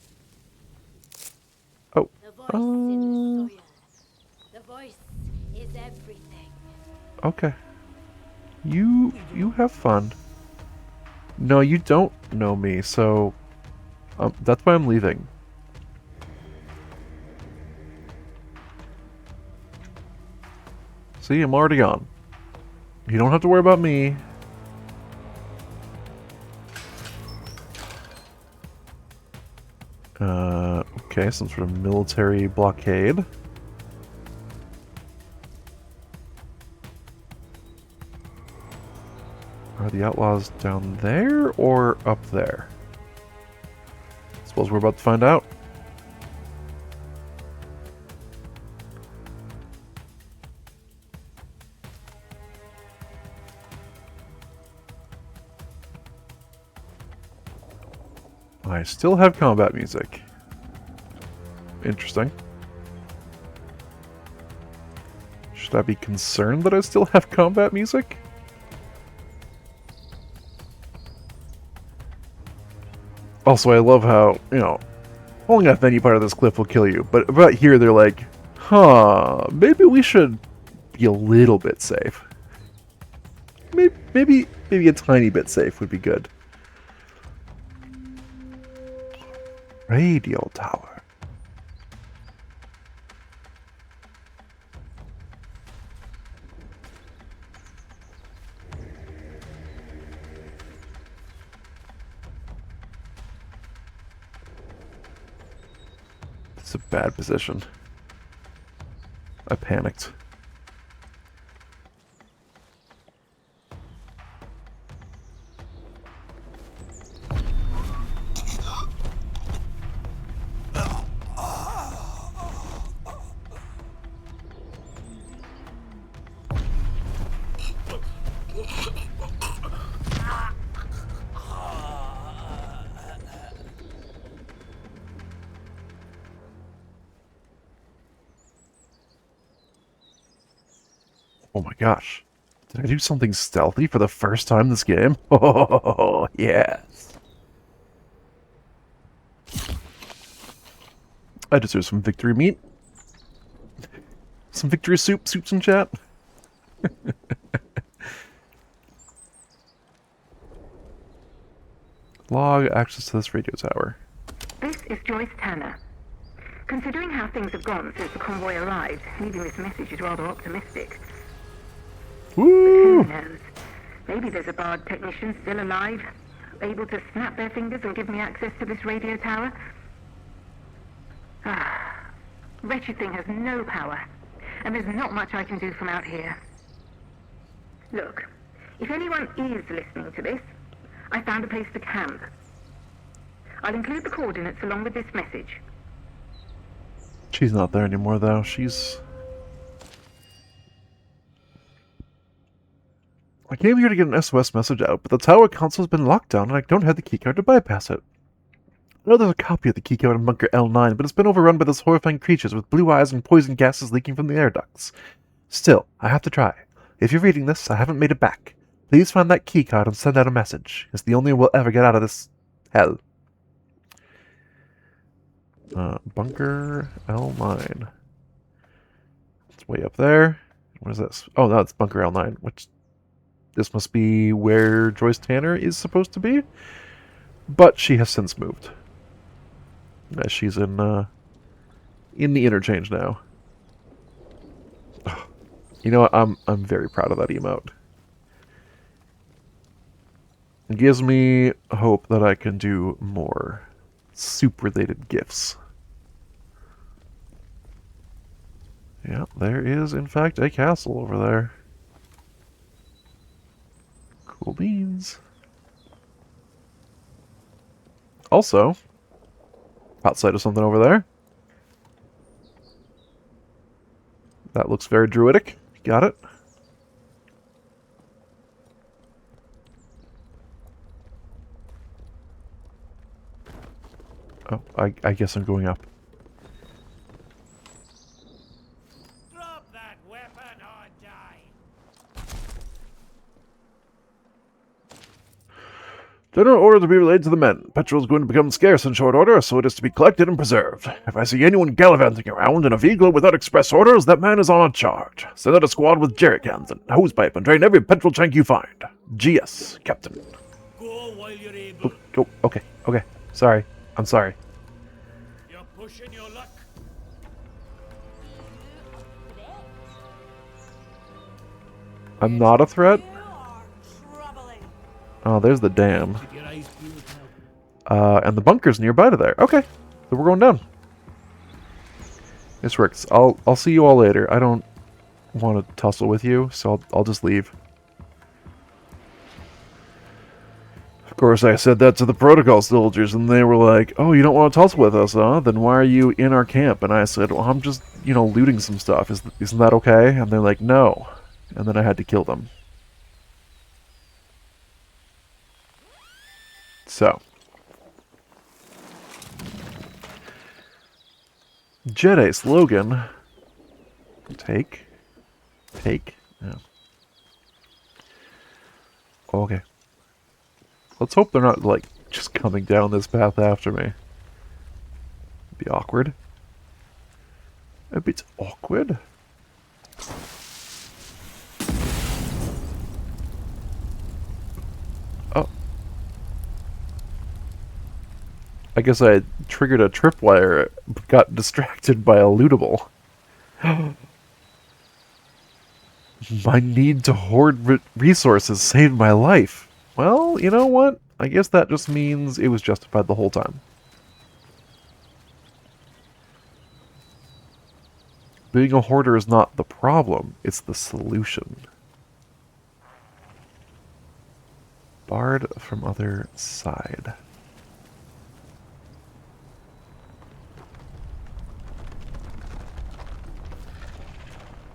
Oh. The voice in the soil. The voice is everything. Okay. You have fun. No, you don't know me, so that's why I'm leaving. See, I'm already gone. You don't have to worry about me. Okay, some sort of military blockade. Are the outlaws down there or up there? Suppose we're about to find out. I still have combat music. Interesting. Should I be concerned that I still have combat music? Also, I love how, you know, pulling off any part of this cliff will kill you, but about here they're like, huh, maybe we should be a little bit safe. Maybe a tiny bit safe would be good. Radio tower. It's a bad position. I panicked. Oh my gosh. Did I do something stealthy for the first time this game? Oh, yes. I deserve some victory meat. Some victory soups in chat. Log access to this radio tower. This is Joyce Tanner. Considering how things have gone since the convoy arrived, leaving this message is rather optimistic. Woo! Who knows? Maybe there's a Bard technician still alive, able to snap their fingers and give me access to this radio tower. Wretched thing has no power, and there's not much I can do from out here. Look, if anyone is listening to this, I found a place to camp. I'll include the coordinates along with this message. She's not there anymore, though. She's... I came here to get an SOS message out, but the tower console has been locked down and I don't have the keycard to bypass it. I know there's a copy of the keycard in Bunker L9, but it's been overrun by those horrifying creatures with blue eyes and poison gases leaking from the air ducts. Still, I have to try. If you're reading this, I haven't made it back. Please find that keycard and send out a message. It's the only way we'll ever get out of this hell. Bunker L9. It's way up there. What is this? Oh, no, it's Bunker L9, which... This must be where Joyce Tanner is supposed to be. But she has since moved. She's in the interchange now. Ugh. You know what? I'm very proud of that emote. It gives me hope that I can do more soup-related gifts. Yeah, there is, in fact, a castle over there. Cool beans. Also, outside of something over there. That looks very druidic. Got it. Oh, I guess I'm going up. Drop that weapon or die. General order to be relayed to the men. Petrol is going to become scarce in short order, so it is to be collected and preserved. If I see anyone gallivanting around in a vehicle without express orders, that man is on a charge. Send out a squad with jerry cans and hosepipe and drain every petrol tank you find. GS, Captain. Go while you're able. Oh, okay. Sorry. I'm sorry. You're pushing your luck. I'm not a threat? Oh, there's the dam. Keep your eyes peeled now. And the bunker's nearby to there. Okay. So we're going down. This works. I'll see you all later. I don't want to tussle with you, so I'll just leave. Of course, I said that to the protocol soldiers, and they were like, "Oh, you don't want to tussle with us, huh? Then why are you in our camp?" And I said, "Well, I'm just, looting some stuff. Isn't that okay?" And they're like, "No." And then I had to kill them. So. Jedi slogan. Take. Yeah. Okay. Let's hope they're not, like, just coming down this path after me. Be awkward. A bit awkward. Oh. I guess I triggered a tripwire, got distracted by a lootable. My need to hoard resources saved my life. Well, you know what? I guess that just means it was justified the whole time. Being a hoarder is not the problem, it's the solution. Barred from other side.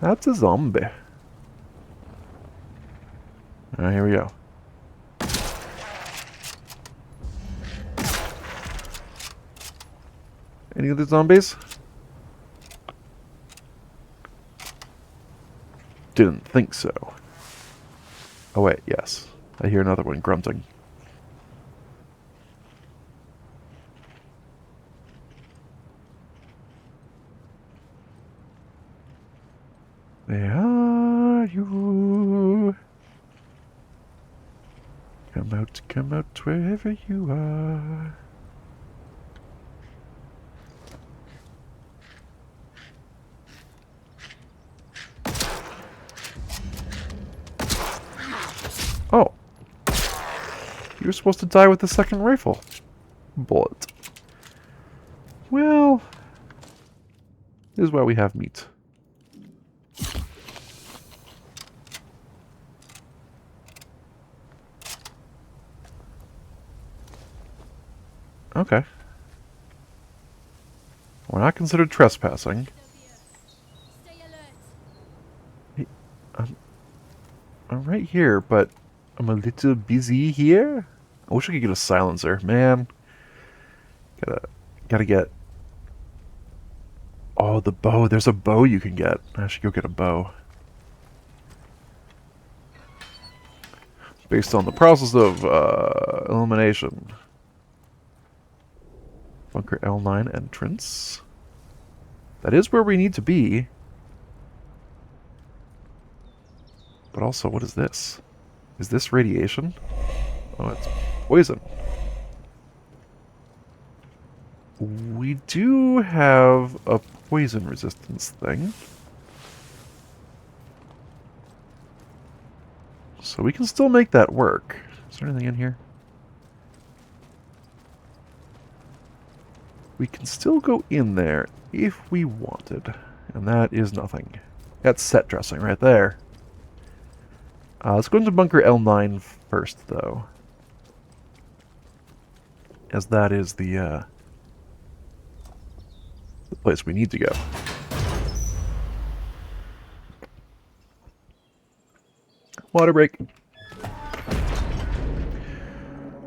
That's a zombie. Alright, here we go. Any other zombies? Didn't think so. Oh wait, yes. I hear another one grunting. Where are you? Come out wherever you are. Oh. You were supposed to die with the second rifle. Bullet. Well, this is why we have meat. Okay. We're not considered trespassing. Hey, I'm right here, but I'm a little busy here. I wish I could get a silencer, man. Gotta get. Oh, the bow. There's a bow you can get. I should go get a bow. Based on the process of elimination. Bunker L9 entrance. That is where we need to be. But also, what is this? Is this radiation? Oh, it's poison. We do have a poison resistance thing. So we can still make that work. Is there anything in here? We can still go in there if we wanted. And that is nothing. That's set dressing right there. Let's go into Bunker L9 first, though. As that is the place we need to go. Water break.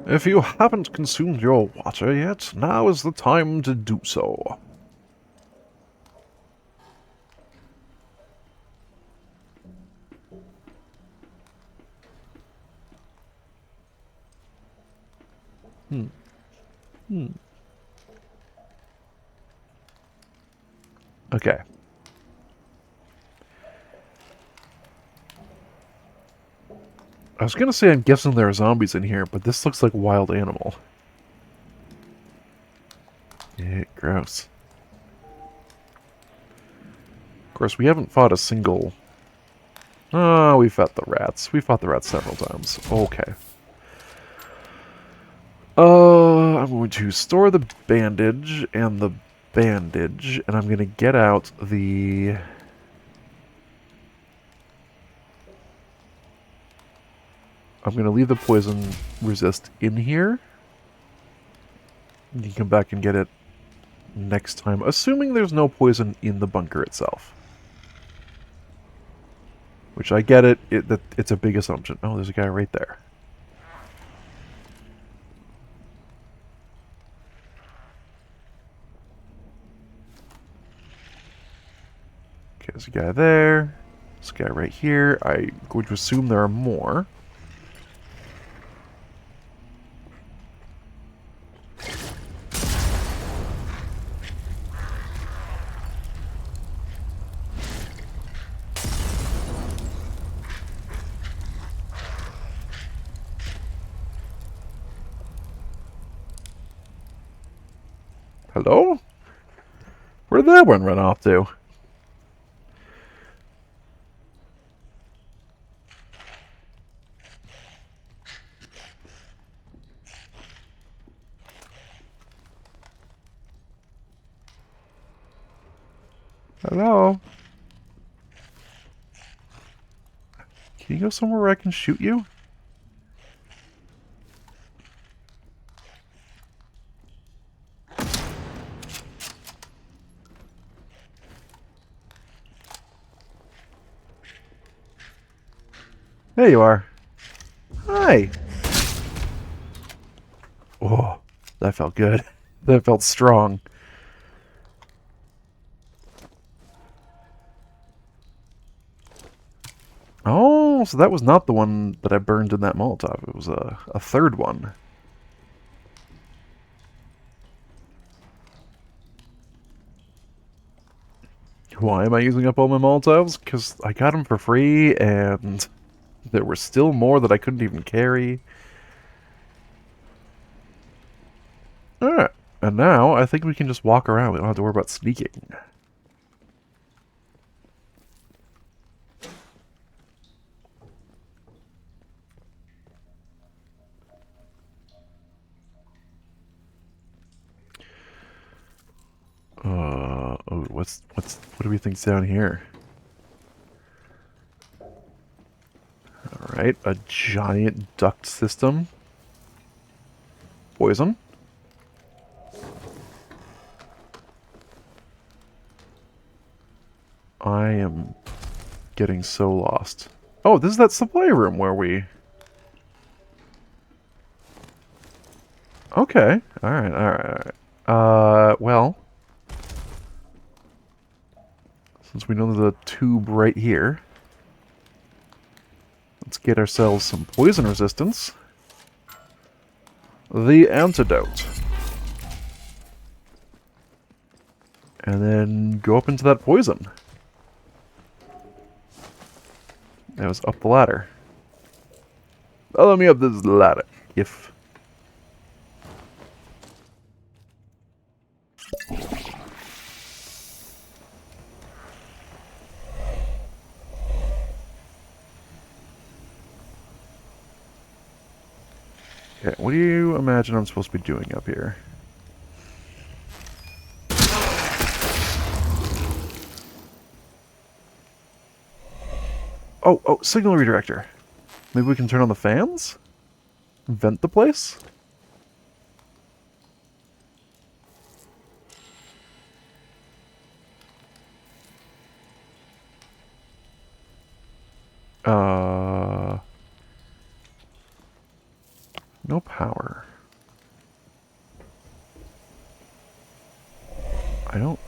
If you haven't consumed your water yet, now is the time to do so. Okay. I was gonna say I'm guessing there are zombies in here, but this looks like wild animal. Yeah, gross. Of course, we haven't fought a single... Oh, we fought the rats. We fought the rats several times. Okay. I'm going to store the bandage and the bandage, and I'm going to get out the... I'm going to leave the poison resist in here. You can come back and get it next time, assuming there's no poison in the bunker itself. Which I get it, it's a big assumption. Oh, there's a guy right there. Okay, there's a guy there. This guy right here. I'm going to assume there are more. Hello? Where'd that one run off to? Hello? Can you go somewhere where I can shoot you? There you are. Hi. Oh, that felt good. That felt strong. Oh, so that was not the one that I burned in that Molotov. It was a third one. Why am I using up all my Molotovs? Because I got them for free, and there were still more that I couldn't even carry. Alright, and now I think we can just walk around. We don't have to worry about sneaking. Oh, what do we think's down here? Alright, a giant duct system. Poison. I am getting so lost. Oh, this is that supply room where we... Okay. Alright. Well... Since we know there's a tube right here, let's get ourselves some poison resistance. The antidote. And then go up into that poison. That was up the ladder. Follow me up this ladder, if... Okay, what do you imagine I'm supposed to be doing up here? Oh, signal redirector. Maybe we can turn on the fans? Vent the place? No power. I don't...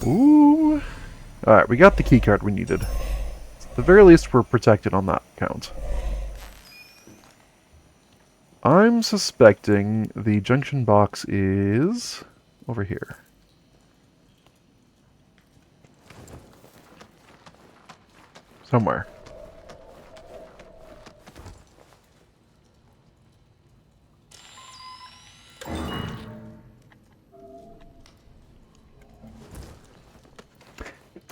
Ooh! Alright, we got the keycard we needed. At the very least, we're protected on that count. I'm suspecting the junction box is over here. Somewhere.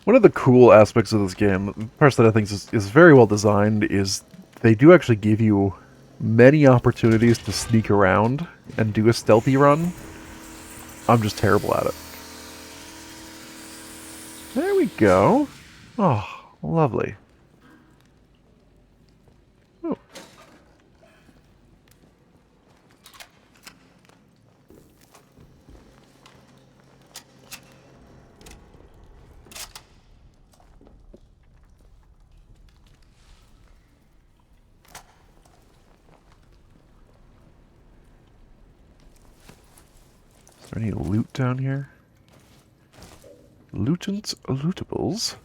One of the cool aspects of this game, the part that I think is very well designed, is they do actually give you many opportunities to sneak around and do a stealthy run. I'm just terrible at it. There we go. Oh, lovely. Oh. Is there any loot down here? Lootables?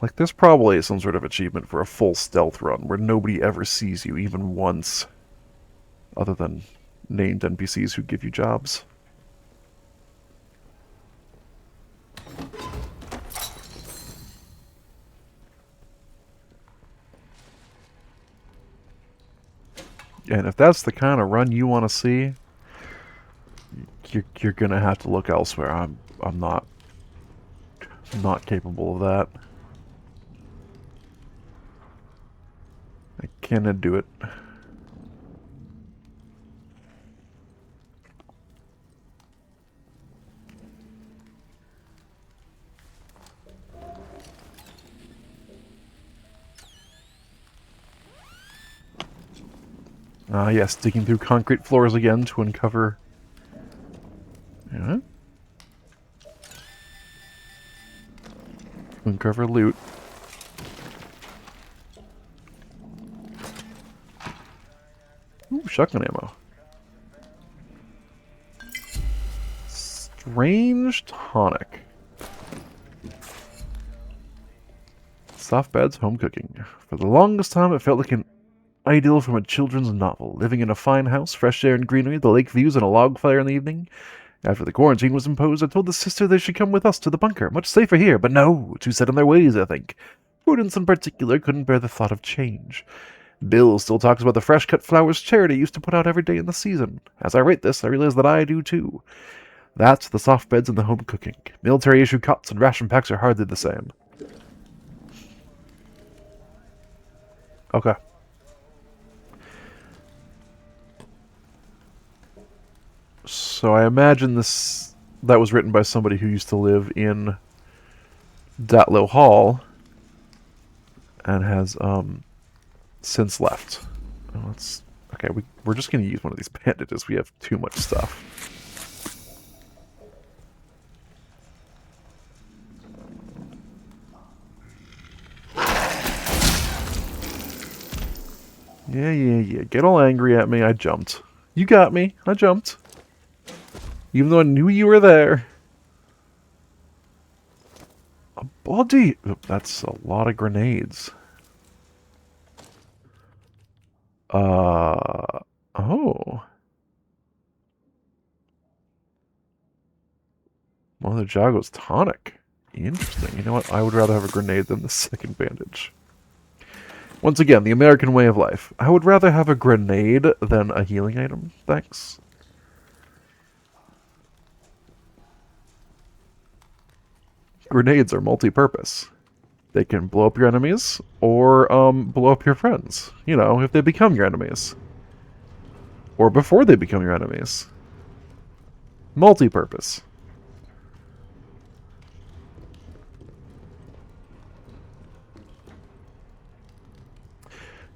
Like, there's probably some sort of achievement for a full stealth run where nobody ever sees you even once, other than named NPCs who give you jobs. And if that's the kind of run you want to see, you're gonna have to look elsewhere. I'm not capable of that. I cannot do it. Ah, yes, digging through concrete floors again to uncover... Yeah. To uncover loot. Ooh, shotgun ammo. Strange tonic. Soft beds, home cooking. For the longest time, it felt like an ideal from a children's novel. Living in a fine house, fresh air and greenery, the lake views, and a log fire in the evening. After the quarantine was imposed, I told the sister they should come with us to the bunker. Much safer here, but no, too set in their ways, I think. Prudence in particular couldn't bear the thought of change. Bill still talks about the fresh-cut flowers charity used to put out every day in the season. As I write this, I realize that I do too. That's the soft beds and the home cooking. Military-issue cots and ration packs are hardly the same. Okay. So I imagine that was written by somebody who used to live in Datlow Hall and has since left. Oh, okay. We're just gonna use one of these bandages. We have too much stuff. Yeah. Get all angry at me. I jumped. You got me. I jumped. Even though I knew you were there. A body. Oh, that's a lot of grenades. Oh. Mother Jago's tonic. Interesting. You know what? I would rather have a grenade than the second bandage. Once again, the American way of life. I would rather have a grenade than a healing item. Thanks. Grenades are multi-purpose. They can blow up your enemies, or blow up your friends. You know, if they become your enemies. Or before they become your enemies. Multi-purpose.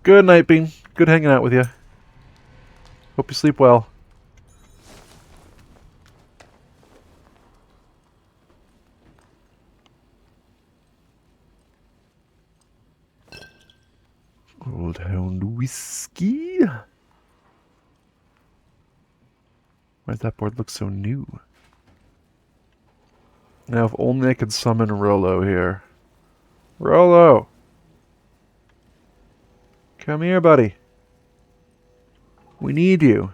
Good night, Bean. Good hanging out with you. Hope you sleep well. Old Hound Whiskey. Why does that board look so new? Now, if only I could summon Rolo here. Rolo! Come here, buddy. We need you.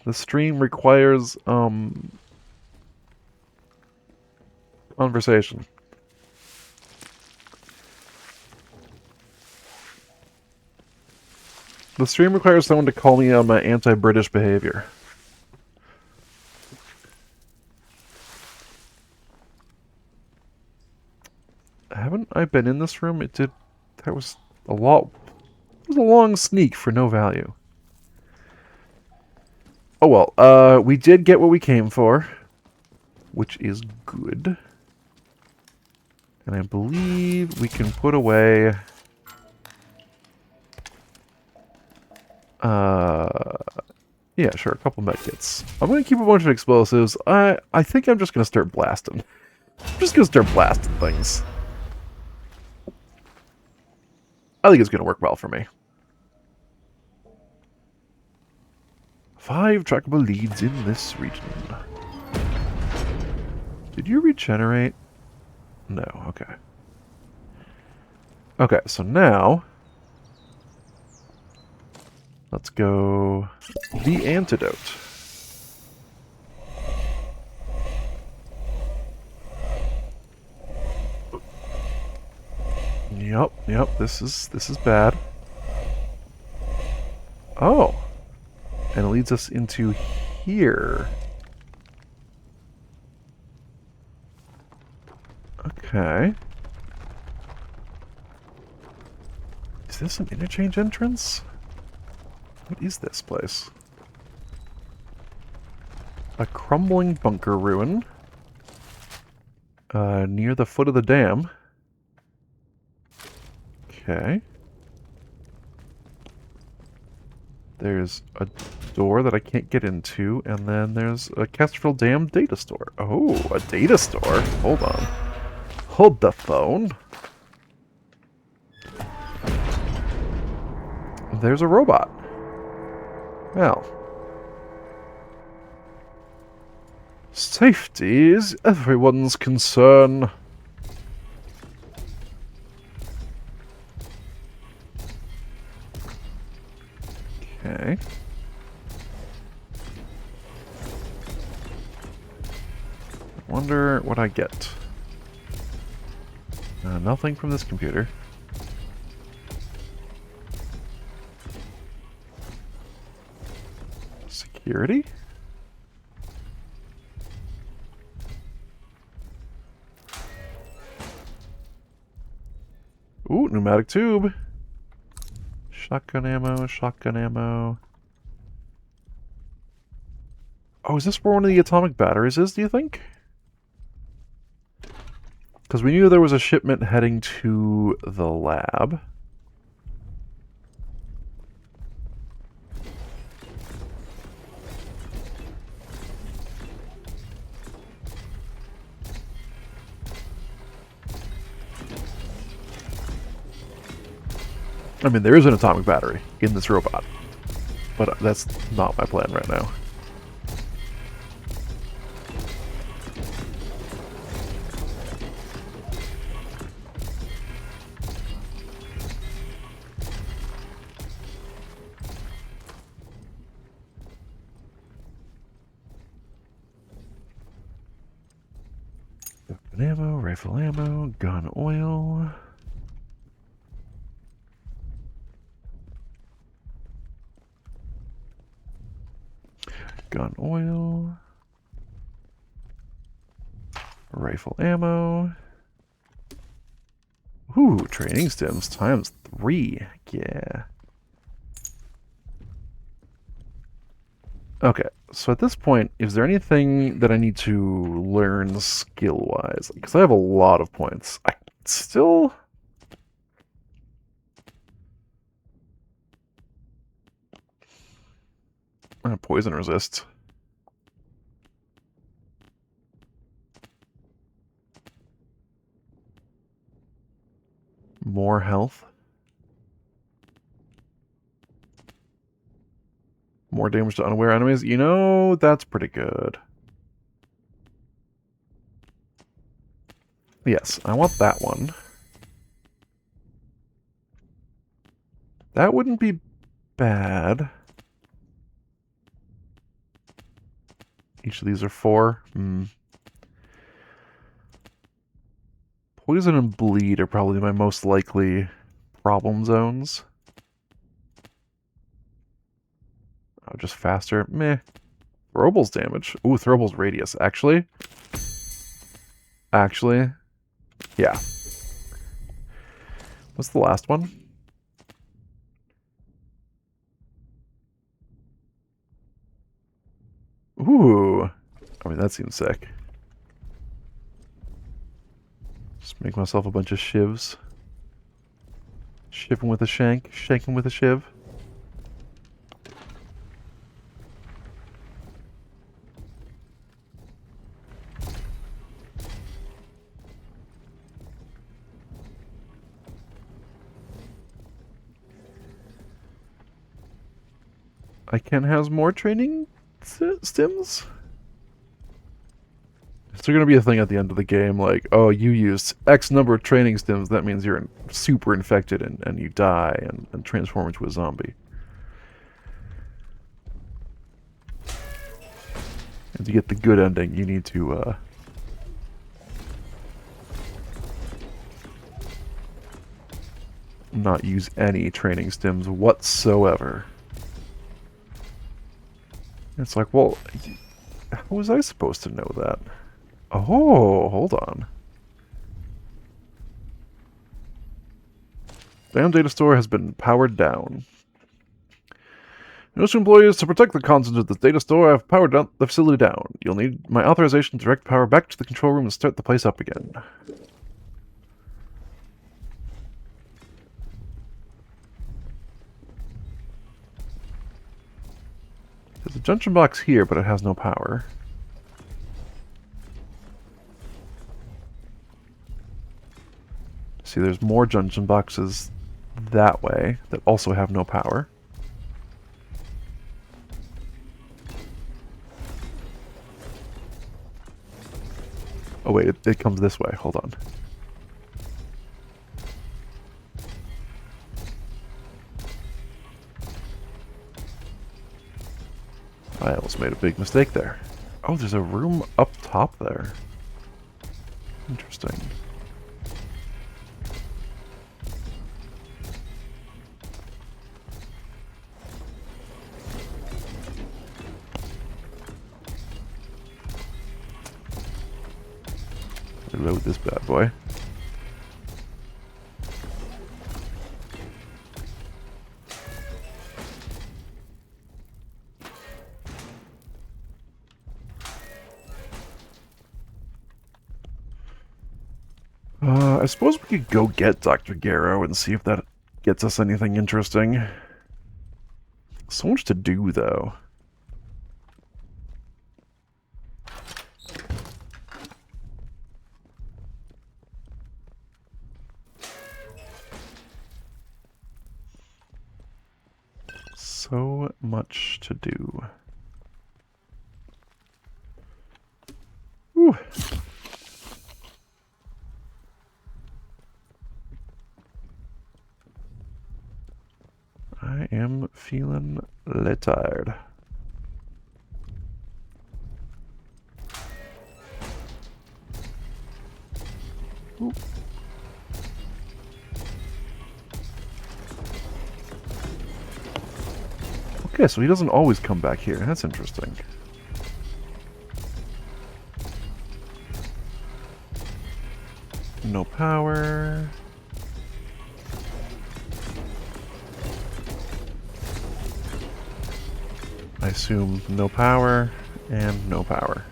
The stream requires, conversation. The stream requires someone to call me on my anti-British behavior. Haven't I been in this room? That was a lot. It was a long sneak for no value. Oh well, we did get what we came for, which is good. And I believe we can put away... yeah, sure, a couple medkits. I'm going to keep a bunch of explosives. I think I'm just going to start blasting. I'm just going to start blasting things. I think it's going to work well for me. 5 trackable leads in this region. Did you regenerate? No, okay. Okay, so now... let's go... the antidote. Yep, this is bad. Oh. And it leads us into here. Okay. Is this an interchange entrance? What is this place? A crumbling bunker ruin. Near the foot of the dam. Okay. There's a door that I can't get into, and then there's a Casterville Dam data store. Oh, a data store? Hold on. Hold the phone. There's a robot. Well. Safety is everyone's concern. Okay. Wonder what I get. Nothing from this computer. Security? Ooh, pneumatic tube. Shotgun ammo, shotgun ammo. Oh, is this where one of the atomic batteries is, do you think? Because we knew there was a shipment heading to the lab. I mean, there is an atomic battery in this robot, but that's not my plan right now. Weapon ammo, rifle ammo, gun oil. Gun oil. Rifle ammo. Ooh, training stims times 3. Yeah. Okay, so at this point, is there anything that I need to learn skill-wise? Because I have a lot of points. I still... poison resist. More health. More damage to unaware enemies. You know, that's pretty good. Yes, I want that one. That wouldn't be bad. Each of these are 4. Poison and bleed are probably my most likely problem zones. Oh, just faster? Meh. Throwable's damage. Ooh, Throwable's radius. Actually, yeah. What's the last one? Ooh. I mean, that seems sick. Just make myself a bunch of shivs. Shiving with a shank, shanking with a shiv. I can't have more training stims? Is there going to be a thing at the end of the game like, oh, you used X number of training stims, that means you're super infected and you die and transform into a zombie? And to get the good ending, you need to, not use any training stims whatsoever. It's like, well, how was I supposed to know that? Oh, hold on. Damn data store has been powered down. Notice employees to protect the contents of the data store. I've powered down the facility down. You'll need my authorization to direct power back to the control room and start the place up again. There's a junction box here, but it has no power. See, there's more junction boxes that way that also have no power. Oh wait, it comes this way. Hold on. I almost made a big mistake there. Oh, there's a room up top there. Interesting. Reload this bad boy. I suppose we could go get Dr. Garrow and see if that gets us anything interesting. So much to do, though. So much to do. Whew. I am feeling a little tired. Ooh. Okay, so he doesn't always come back here. That's interesting. No power. I assume no power and no power.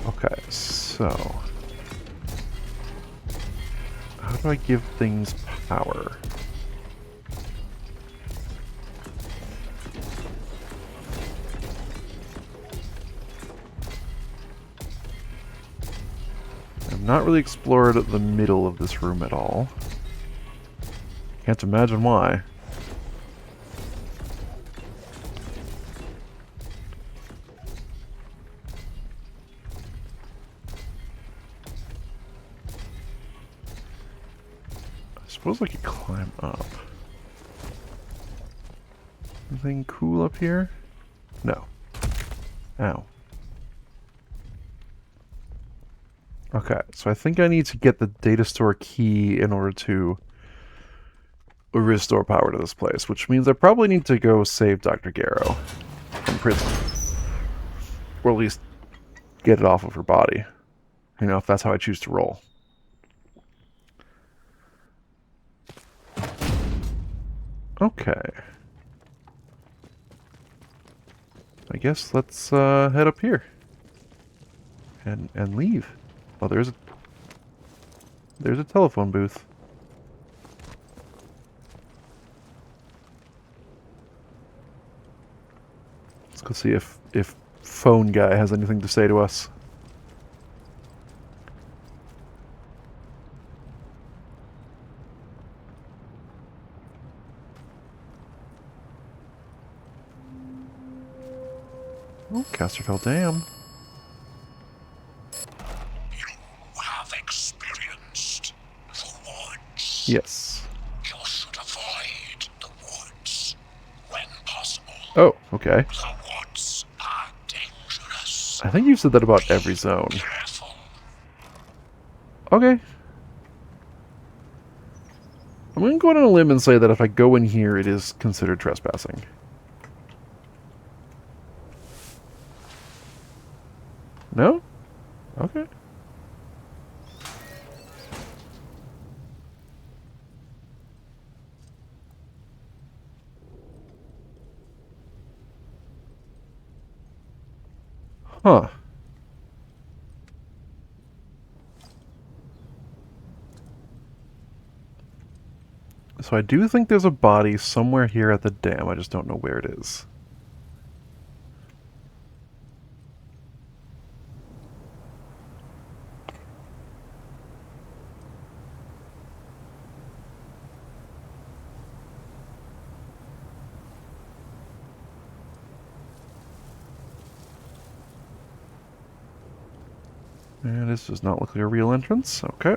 Okay, so how do I give things power? I've not really explored the middle of this room at all. Can't imagine why. suppose I could climb up. Anything cool up here? No. Ow. Okay, so I think I need to get the data store key in order to restore power to this place, which means I probably need to go save Dr. Garrow from prison. Or at least get it off of her body. You know, if that's how I choose to roll. Okay. I guess let's head up here. And leave. Oh, there's a telephone booth. Let's go see if phone guy has anything to say to us. Oh, Casterfell Dam. You have experienced the woods. Yes. You should avoid the woods when possible. Oh, okay. The woods are dangerous. I think you've said that about every zone. Careful. Okay. I'm going to go out on a limb and say that if I go in here, it is considered trespassing. No? Okay. Huh. So I do think there's a body somewhere here at the dam. I just don't know where it is. And this does not look like a real entrance. Okay.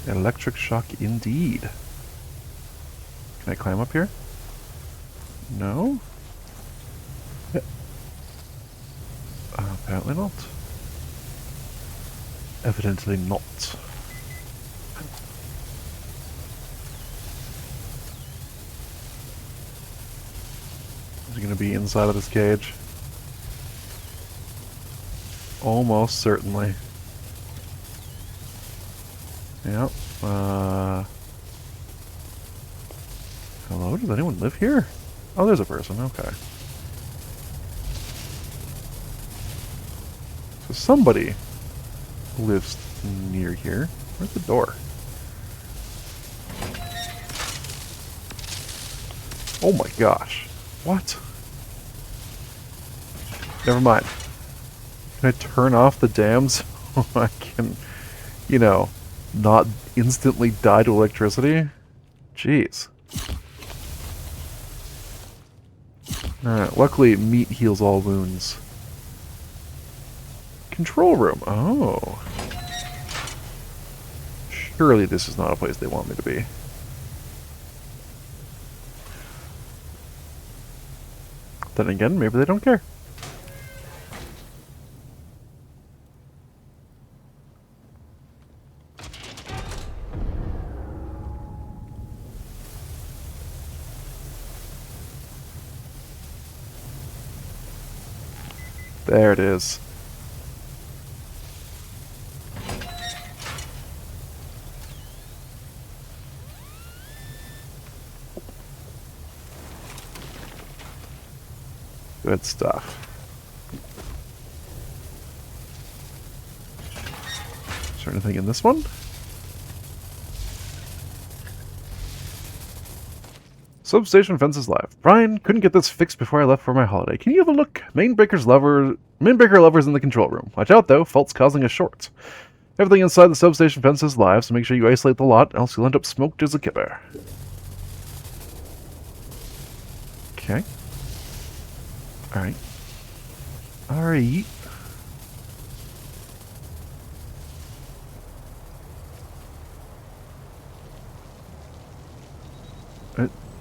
Electric shock indeed. Can I climb up here? No? Yeah. Apparently not. Evidently not. Is he going to be inside of this cage? Almost certainly. Yep. Hello? Does anyone live here? Oh, there's a person. Okay. So somebody lives near here. Where's the door? Oh my gosh. What? Never mind. Can I turn off the dams so I can, you know, not instantly die to electricity? Jeez. Alright, luckily meat heals all wounds. Control room. Oh. Surely this is not a place they want me to be. Then again, maybe they don't care. There it is. Good stuff. Is there anything in this one? Substation fences live. Brian, couldn't get this fixed before I left for my holiday. Can you have a look? Main breaker lover's in the control room. Watch out though, fault's causing a short. Everything inside the substation fence is live, so make sure you isolate the lot, else you'll end up smoked as a kipper. Okay. Alright. Alright.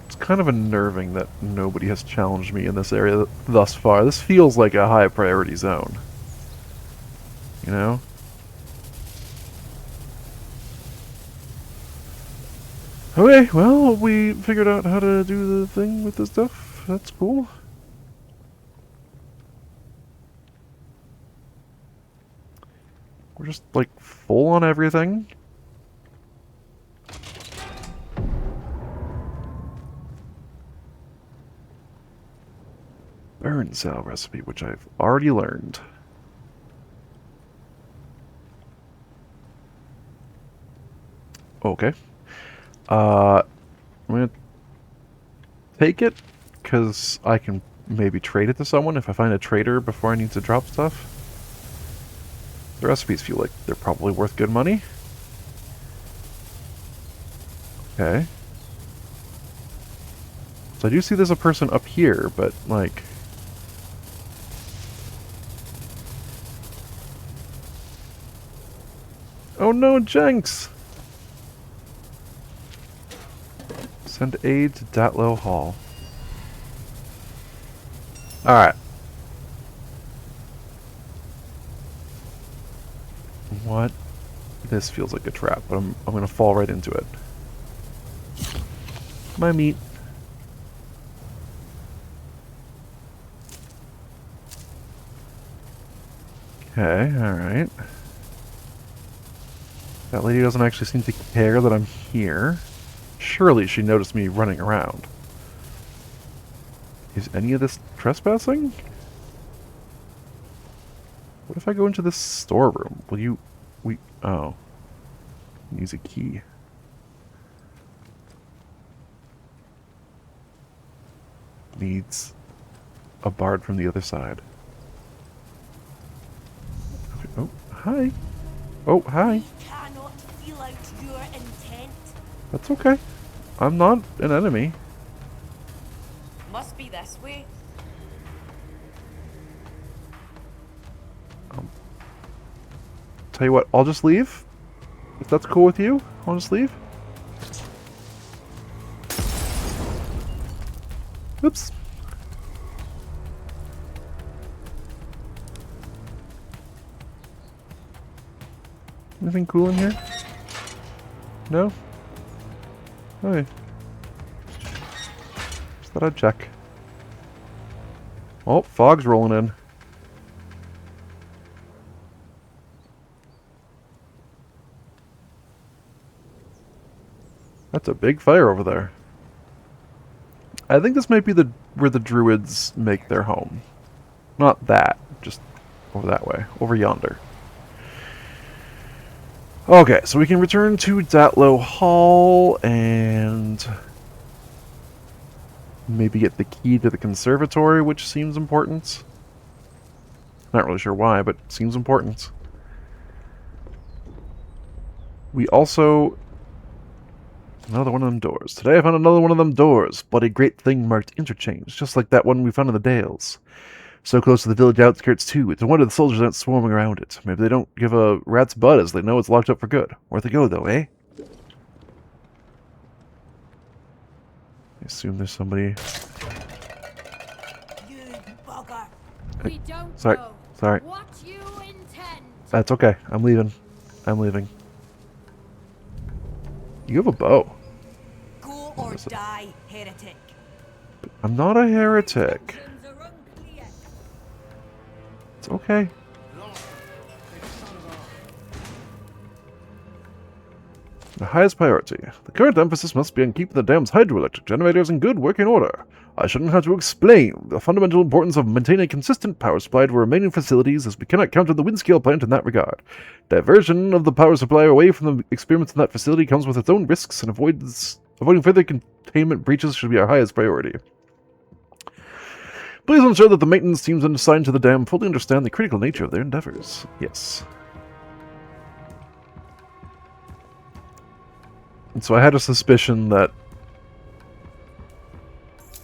It's kind of unnerving that nobody has challenged me in this area thus far. This feels like a high priority zone. You know? Okay, well, we figured out how to do the thing with this stuff. That's cool. We're just, like, full on everything. Burn cell recipe, which I've already learned. Okay. I'm gonna take it, because I can maybe trade it to someone if I find a trader before I need to drop stuff. The recipes feel like they're probably worth good money. Okay. So I do see there's a person up here, but, like... Oh no, Jenks! Send aid to Datlow Hall. Alright. What? This feels like a trap, but I'm gonna fall right into it. My meat. Okay, alright. That lady doesn't actually seem to care that I'm here. Surely she noticed me running around. Is any of this trespassing? What if I go into this storeroom? Will you... Oh. Use a key. Needs a bard from the other side. Okay. Oh, hi. Oh, hi. We cannot feel out your intent. That's okay. I'm not an enemy. Must be this way. Tell you what, I'll just leave. If that's cool with you, I'll just leave. Oops. Anything cool in here? No? Okay. Just thought I'd check. Oh, fog's rolling in. That's a big fire over there. I think this might be where the druids make their home. Not that, just over that way, over yonder. Okay, so we can return to Datlow Hall and maybe get the key to the conservatory, which seems important. Not really sure why, but seems important. We also... Another one of them doors. Today I found another one of them doors, but a great thing marked interchange, just like that one we found in the Dales. So close to the village outskirts too. It's a wonder the soldiers aren't swarming around it. Maybe they don't give a rat's butt as they know it's locked up for good. Worth a go though, eh? I assume there's somebody... You bugger. We don't Sorry. know Sorry. what you intend. That's okay. I'm leaving. I'm leaving. You have a bow. Go or die, heretic. I'm not a heretic. It's okay. The highest priority. The current emphasis must be on keeping the dam's hydroelectric generators in good working order. I shouldn't have to explain the fundamental importance of maintaining a consistent power supply to remaining facilities, as we cannot count on the wind-scale plant in that regard. Diversion of the power supply away from the experiments in that facility comes with its own risks and Avoiding further containment breaches should be our highest priority. Please ensure that the maintenance teams assigned to the dam fully understand the critical nature of their endeavors. Yes. And so I had a suspicion that...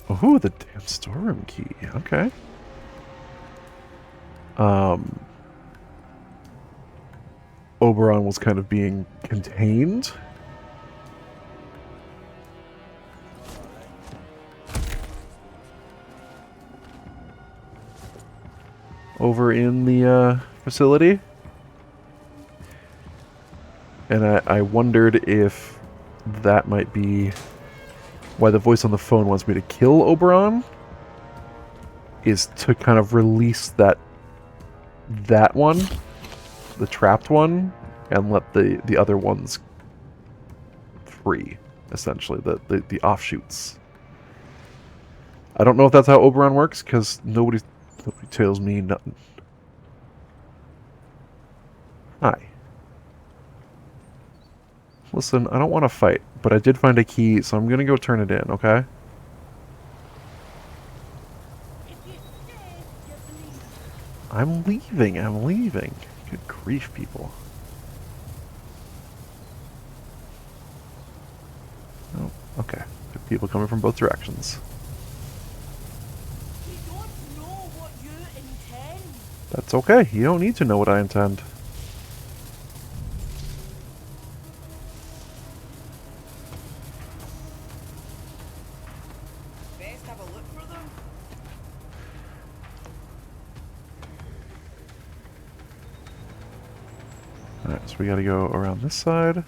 Oh, the damn storeroom key. Okay. Oberon was kind of being contained. Over in the facility. And I wondered if that might be why the voice on the phone wants me to kill Oberon. Is to kind of release that one, the trapped one, and let the other ones free, essentially, the offshoots. I don't know if that's how Oberon works, because nobody tells me nothing. Hi. Listen, I don't want to fight, but I did find a key, so I'm going to go turn it in, okay? I'm leaving. Good grief, people. Oh, okay. People coming from both directions. We don't know what you intend. That's okay. You don't need to know what I intend. Best have a look for them. Alright, so we gotta go around this side.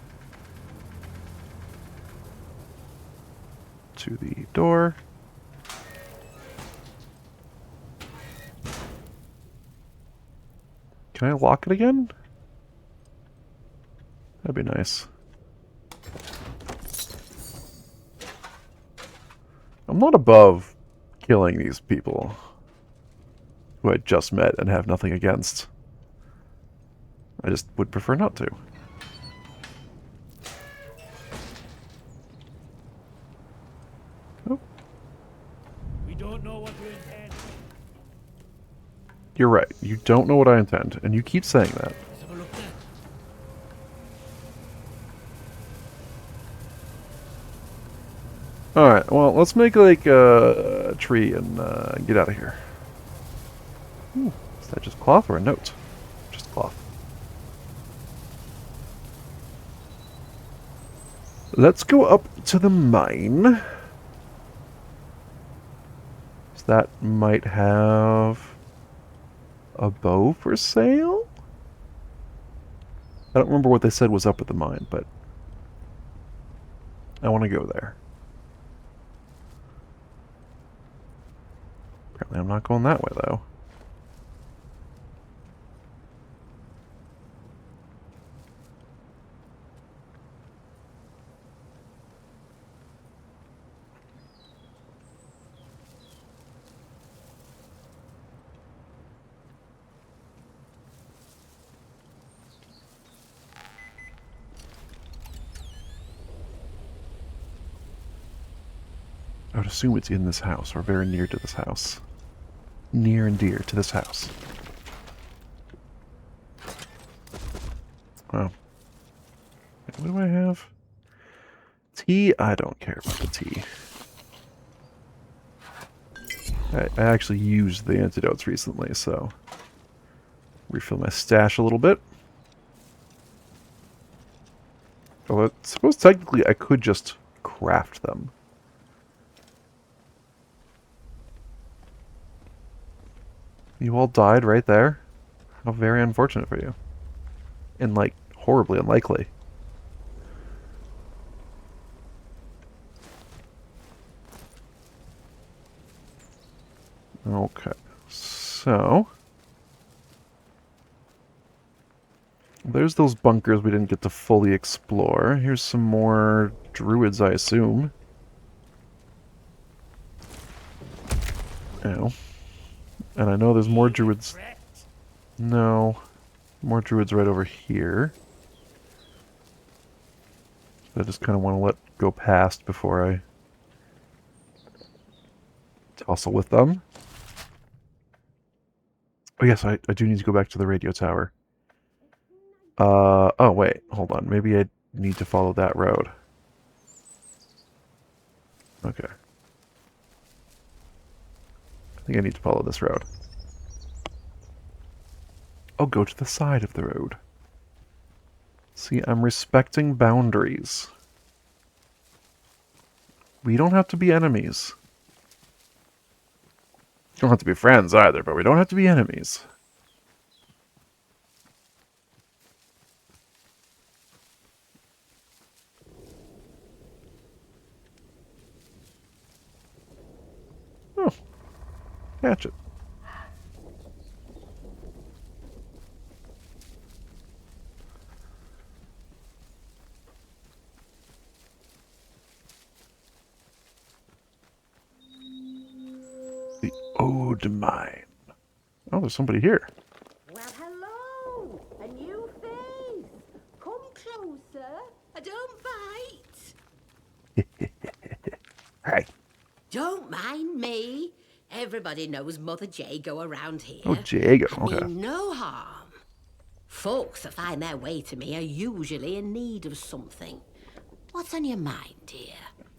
To the door. Can I lock it again? That'd be nice. I'm not above killing these people who I just met and have nothing against. I just would prefer not to. Oh. We don't know what you intend. You're right. You don't know what I intend, and you keep saying that. Let's have a look there. Alright, well, let's make like a tree and get out of here. Ooh, is that just cloth or a note? Just cloth. Let's go up to the mine. So that might have a bow for sale? I don't remember what they said was up at the mine, but I want to go there. Apparently I'm not going that way, though. I would assume it's in this house, or very near to this house. Near and dear to this house. Well, what do I have? Tea? I don't care about the tea. I actually used the antidotes recently, so refill my stash a little bit. Although I suppose technically I could just craft them. You all died right there? How very unfortunate for you. And, like, horribly unlikely. Okay. So... there's those bunkers we didn't get to fully explore. Here's some more druids, I assume. Ow. And I know there's more druids... No. More druids right over here. I just kind of want to let go past before I tussle with them. Oh yes, I do need to go back to the radio tower. Oh wait, hold on. Maybe I need to follow that road. Okay. I think I need to follow this road. I'll go to the side of the road. See, I'm respecting boundaries. We don't have to be enemies. We don't have to be friends either, but we don't have to be enemies. Oh. Catch it. The Ode Mine. Oh, there's somebody here. Well, hello! A new face! Come closer. Don't bite. Hi. Don't mind me. Everybody knows Mother Jago around here. Oh, Jago. I Okay. mean no harm. Folks that find their way to me are usually in need of something. What's on your mind, dear?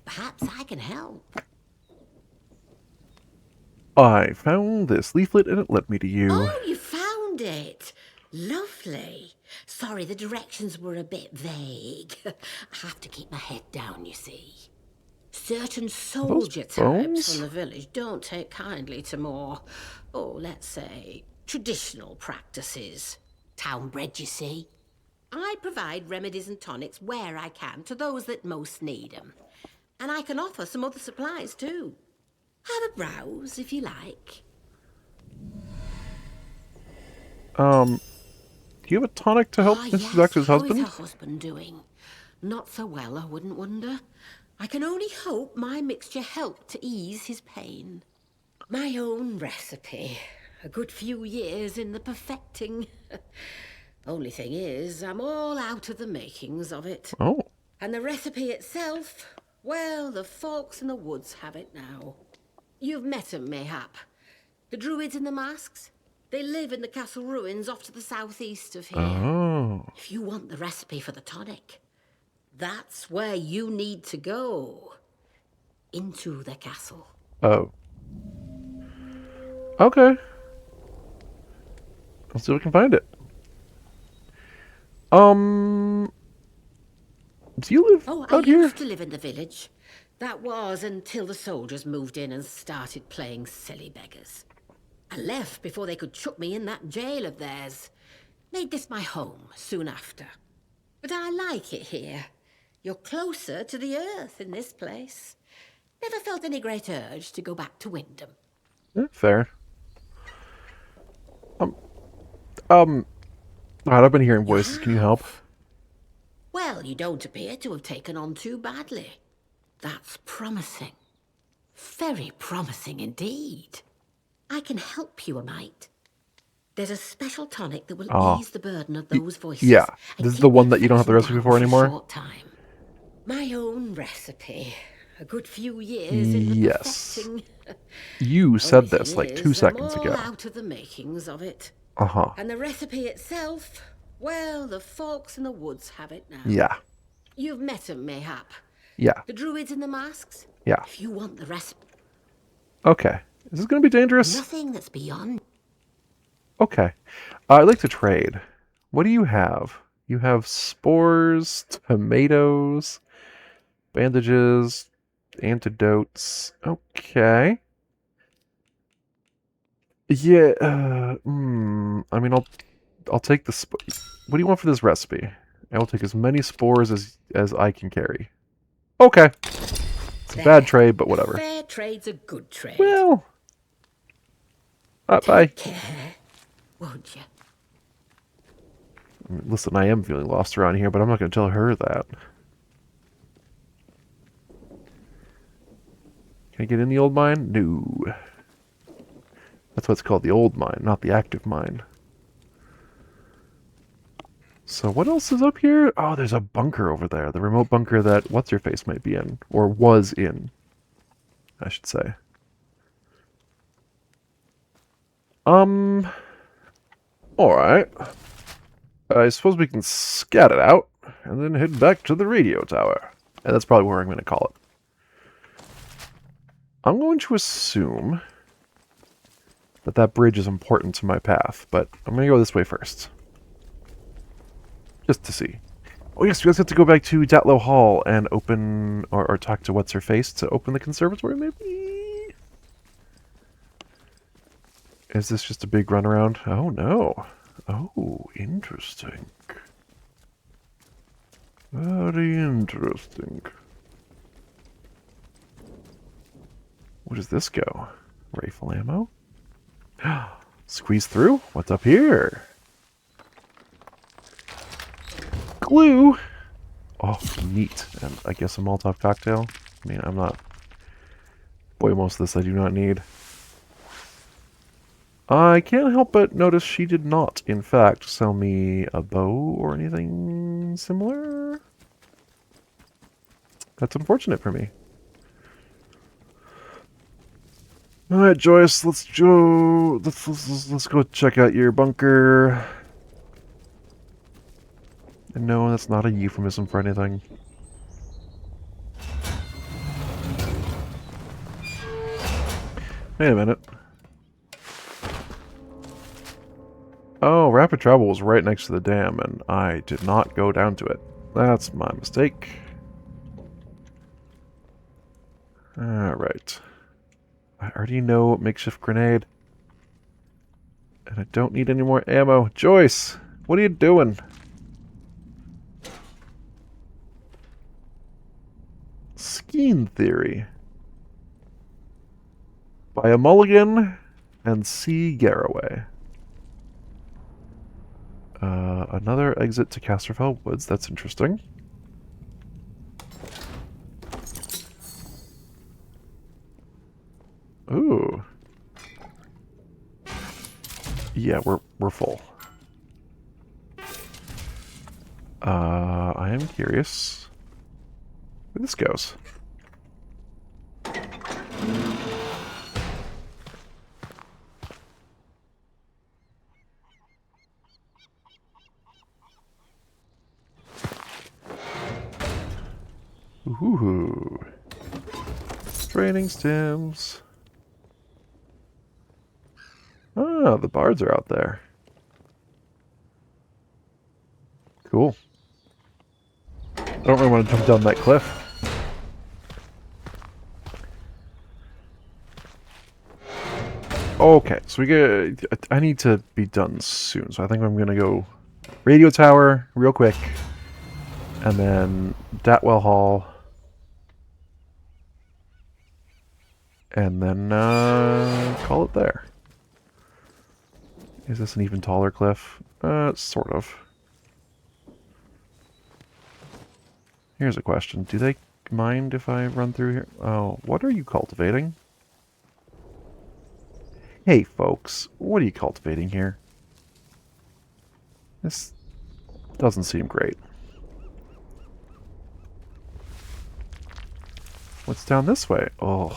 Perhaps I can help. I found this leaflet and it led me to you. Oh, you found it. Lovely. Sorry, the directions were a bit vague. I have to keep my head down, you see. Certain soldier types bones? from the village don't take kindly to more, let's say, traditional practices. Town-bred, you see. I provide remedies and tonics where I can to those that most need them. And I can offer some other supplies, too. Have a browse, if you like. Do you have a tonic to help Mrs. Yes. Doctor's How husband? is her husband doing? Not so well, I wouldn't wonder. I can only hope my mixture helped to ease his pain. My own recipe. A good few years in the perfecting. Only thing is, I'm all out of the makings of it. Oh. And the recipe itself, well, the folks in the woods have it now. You've met 'em, mayhap. The druids in the masks? They live in the castle ruins off to the southeast of here. Oh. If you want the recipe for the tonic, that's where you need to go. Into the castle. Oh. Okay. Let's see if we can find it. Do you live I out here? used to live in the village. That was until the soldiers moved in and started playing silly beggars. I left before they could chuck me in that jail of theirs. Made this my home soon after. But I like it here. You're closer to the earth in this place. Never felt any great urge to go back to Wyndham. Yeah, fair. Alright, I've been hearing voices. Can you help? Well, you don't appear to have taken on too badly. That's promising. Very promising indeed. I can help you a mite. There's a special tonic that will ease the burden of those voices. Yeah, this is the one that you don't have the recipe for anymore? A short time. My own recipe. A good few years in the Yes. perfecting. You said this like 2 seconds I'm ago. all out of the makings of it. Uh-huh. And the recipe itself, well, the folks in the woods have it now. Yeah. You've met 'em, mayhap. Yeah. The druids in the masks? Yeah. If you want the recipe. Okay. Is this going to be dangerous? Nothing that's beyond. Okay. I'd like to trade. What do you have? You have spores, tomatoes, bandages, antidotes. Okay. Yeah. I mean, I'll take the. What do you want for this recipe? I will take as many spores as I can carry. Okay. It's a bad trade, but whatever. Fair trade's a good trade. Well. Bye. Care, won't you? Listen, I am feeling lost around here, but I'm not going to tell her that. Can I get in the old mine? No. That's what's called the old mine, not the active mine. So what else is up here? Oh, there's a bunker over there. The remote bunker that What's-Your-Face might be in. Or was in, I should say. Alright. I suppose we can scat it out, and then head back to the radio tower. And that's probably where I'm going to call it. I'm going to assume that that bridge is important to my path, but I'm going to go this way first. Just to see. Oh yes, we also have to go back to Datlow Hall and open, or talk to What's-Her-Face to open the conservatory, maybe? Is this just a big runaround? Oh no. Oh, interesting. Very interesting. Where does this go? Rifle ammo? Squeeze through? What's up here? Glue! Oh, neat. And I guess a Molotov cocktail? I mean, I'm not... Boy, most of this I do not need. I can't help but notice she did not, in fact, sell me a bow or anything similar. That's unfortunate for me. Alright, Joyce, let's go... Let's go check out your bunker. And no, that's not a euphemism for anything. Wait a minute. Oh, rapid travel was right next to the dam, and I did not go down to it. That's my mistake. Alright. I already know makeshift grenade. And I don't need any more ammo. Joyce! What are you doing? Skeen Theory. By a Mulligan and C. Garraway. Another exit to Casterfell Woods. That's interesting. Ooh. Yeah, we're full. I am curious where this goes. Ooh. Training stems. Ah, the bards are out there. Cool. I don't really want to jump down that cliff. Okay, so we get... I need to be done soon, so I think I'm going to go radio tower real quick. And then Datwell Hall. And then call it there. Is this an even taller cliff? Sort of. Here's a question. Do they mind if I run through here? Oh, what are you cultivating? Hey, folks. What are you cultivating here? This doesn't seem great. What's down this way? Oh,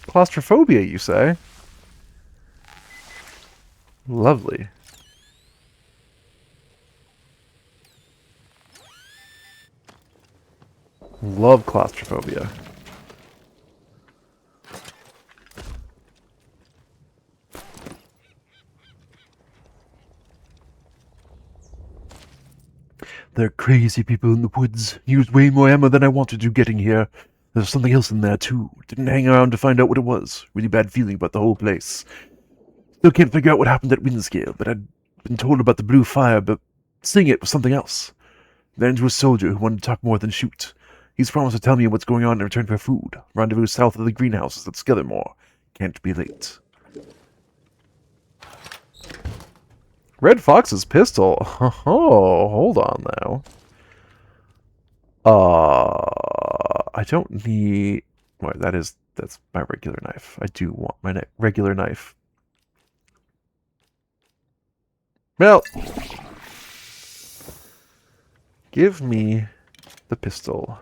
claustrophobia, you say? Lovely. Love claustrophobia. They're crazy people in the woods. Used way more ammo than I wanted to getting here. There's something else in there, too. Didn't hang around to find out what it was. Really bad feeling about the whole place. Still can't figure out what happened at Windscale, but I'd been told about the blue fire, but seeing it was something else. Ran into a soldier who wanted to talk more than shoot. He's promised to tell me what's going on in return for food. Rendezvous south of the greenhouses at Skillermore. Can't be late. Red Fox's pistol. Oh, hold on now. I don't need... Well, that's my regular knife. I do want my regular knife. Well, Give me the pistol.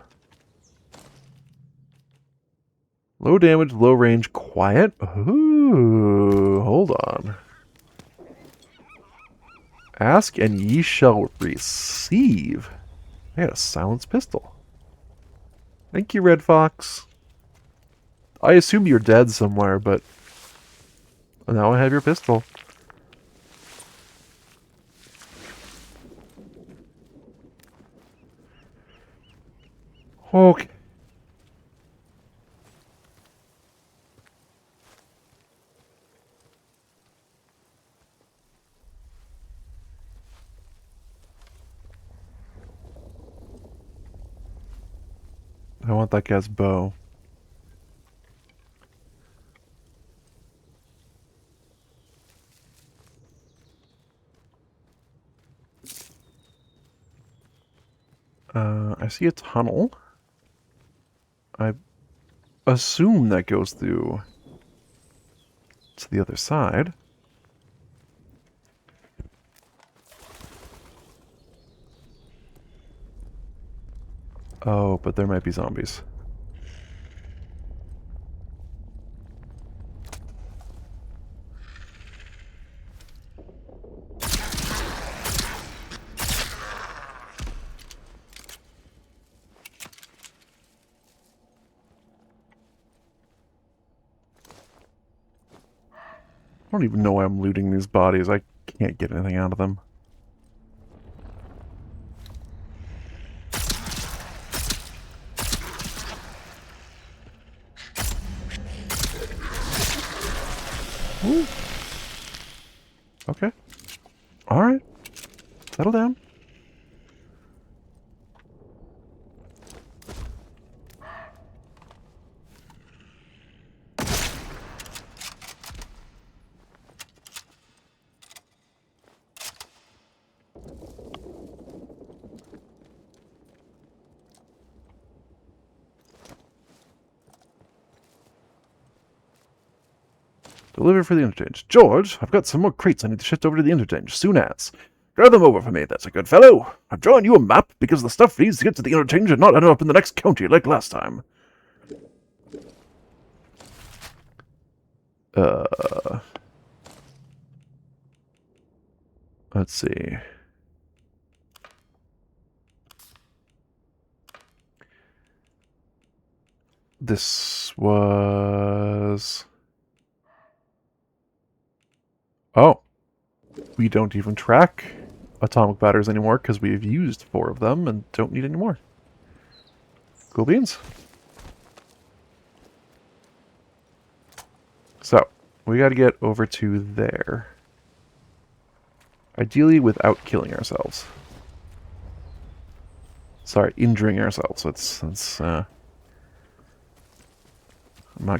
Low damage, low range, quiet. Ooh, hold on. Ask and ye shall receive. I got a silenced pistol. Thank you, Red Fox. I assume you're dead somewhere, but now I have your pistol. Okay. I want that guy's bow. I see a tunnel. I assume that goes through to the other side. Oh, but there might be zombies. I don't even know why I'm looting these bodies. I can't get anything out of them. Ooh. Okay. Alright. Settle down. Deliver for the interchange. George, I've got some more crates I need to shift over to the interchange soon as. Drive them over for me, that's a good fellow. I've drawn you a map because the stuff needs to get to the interchange and not end up in the next county like last time. Let's see. This was... Oh. We don't even track atomic batteries anymore because we've used 4 of them and don't need any more. Cool beans. So, we gotta get over to there. Ideally without killing ourselves. Sorry, injuring ourselves. Let's not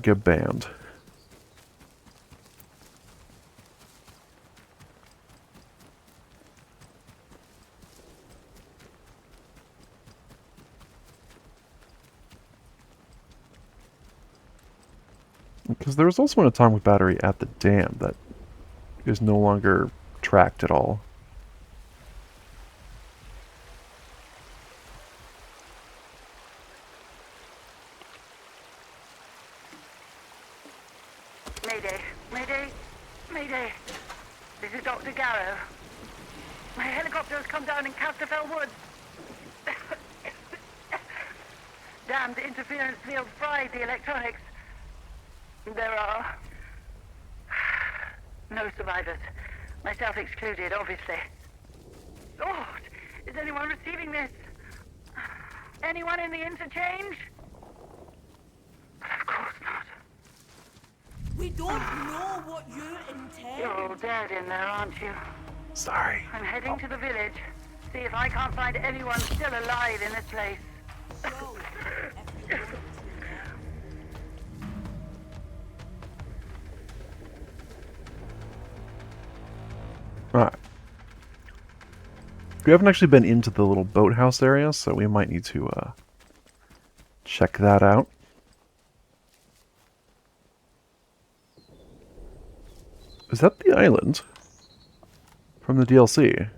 get banned. Because there was also an atomic battery at the dam that is no longer tracked at all. Mayday, Mayday, Mayday. This is Dr. Garrow. My helicopter has come down in Casterfell Woods. Damned interference field fried the electronics. There are no survivors. Myself excluded, obviously. Lord, is anyone receiving this? Anyone in the interchange? Of course not. We don't know what you intend. You're all dead in there, aren't you? Sorry. I'm heading to the village. See if I can't find anyone still alive in this place. So, if you want to. Alright. We haven't actually been into the little boathouse area, so we might need to check that out. Is that the island from the DLC?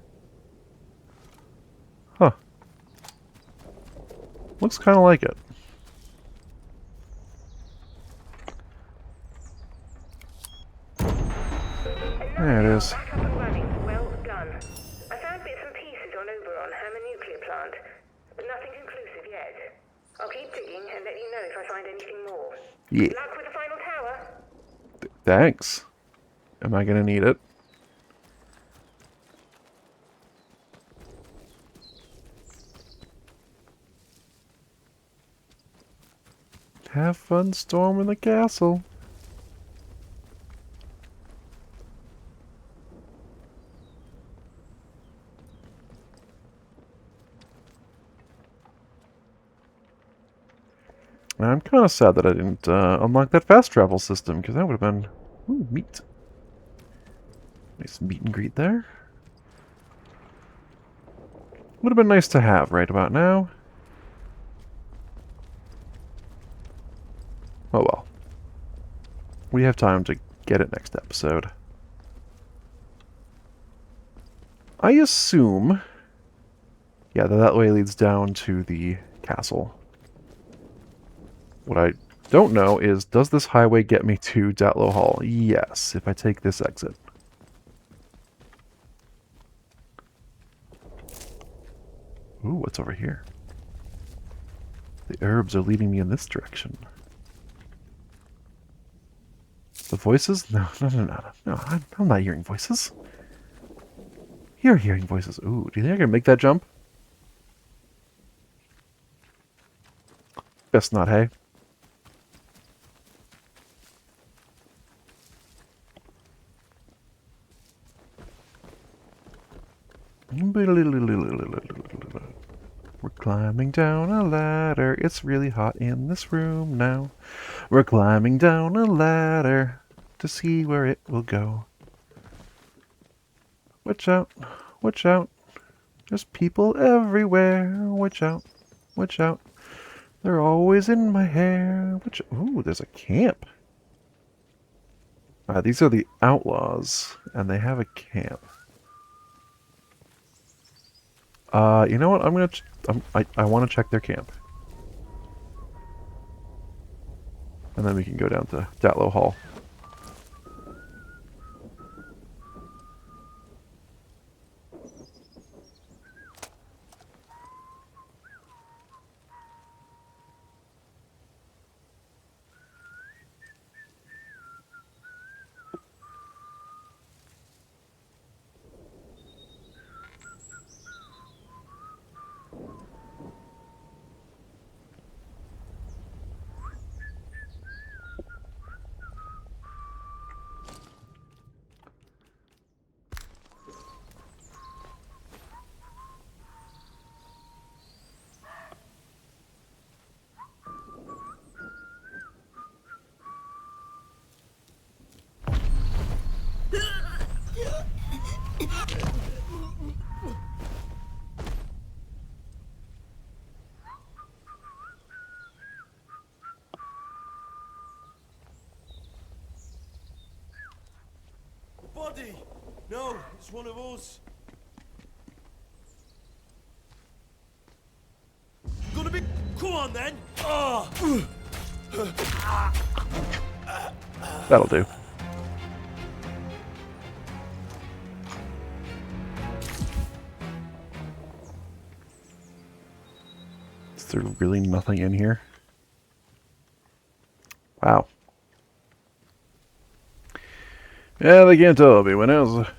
Huh. Looks kind of like it. There it is. Back up and running. Well done. I found bits and pieces on Oberon and the nuclear plant, but nothing conclusive yet. I'll keep digging and let you know if I find anything more. Yeah. Good luck with the final tower. Thanks. Am I gonna need it? Have fun storming the castle. I'm kind of sad that I didn't unlock that fast travel system, because that would have been... Ooh, meat. Nice meet and greet there. Would have been nice to have right about now. Oh well. We have time to get it next episode. I assume... Yeah, that way leads down to the castle. What I don't know is, does this highway get me to Datlow Hall? Yes, if I take this exit. Ooh, what's over here? The herbs are leading me in this direction. The voices? No. No, I'm not hearing voices. You're hearing voices. Ooh, do you think I can make that jump? Best not, hey? We're climbing down a ladder. It's really hot in this room now. We're climbing down a ladder to see where it will go. Watch out. Watch out. There's people everywhere. Watch out. Watch out. They're always in my hair. Ooh, there's a camp. These are the outlaws, and they have a camp. You know what? I'm gonna. I want to check their camp, and then we can go down to Datlow Hall. Body! No, it's one of us. Gonna be... Come on, then! Oh. That'll do. Is there really nothing in here? Wow. Yeah, they can't tell me when else.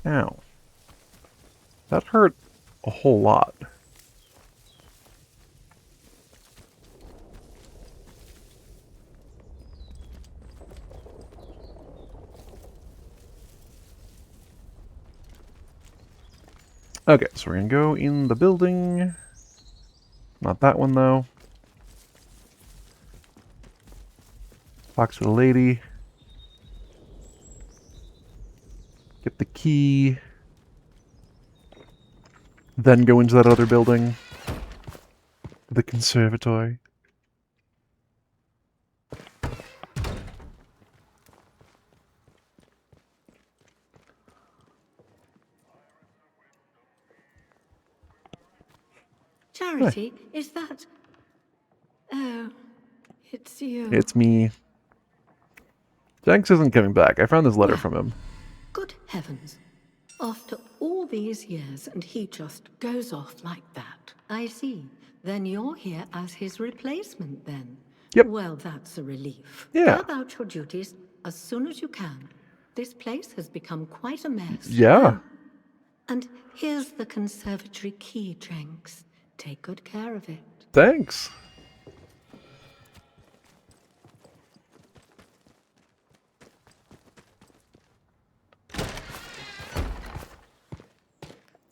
Ow. That hurt a whole lot. Okay, so we're gonna go in the building. Not that one, though. Talk to the lady. Get the key. then go into that other building. The conservatory. Charity, is that... Oh, it's you. It's me. Jenks isn't coming back. I found this letter from him. Good heavens. After all these years, and he just goes off like that. I see. Then you're here as his replacement, then? Yep. Well, that's a relief. Yeah. Go about your duties as soon as you can. This place has become quite a mess. Yeah. Oh, and here's the conservatory key, Jenks. Take good care of it. Thanks.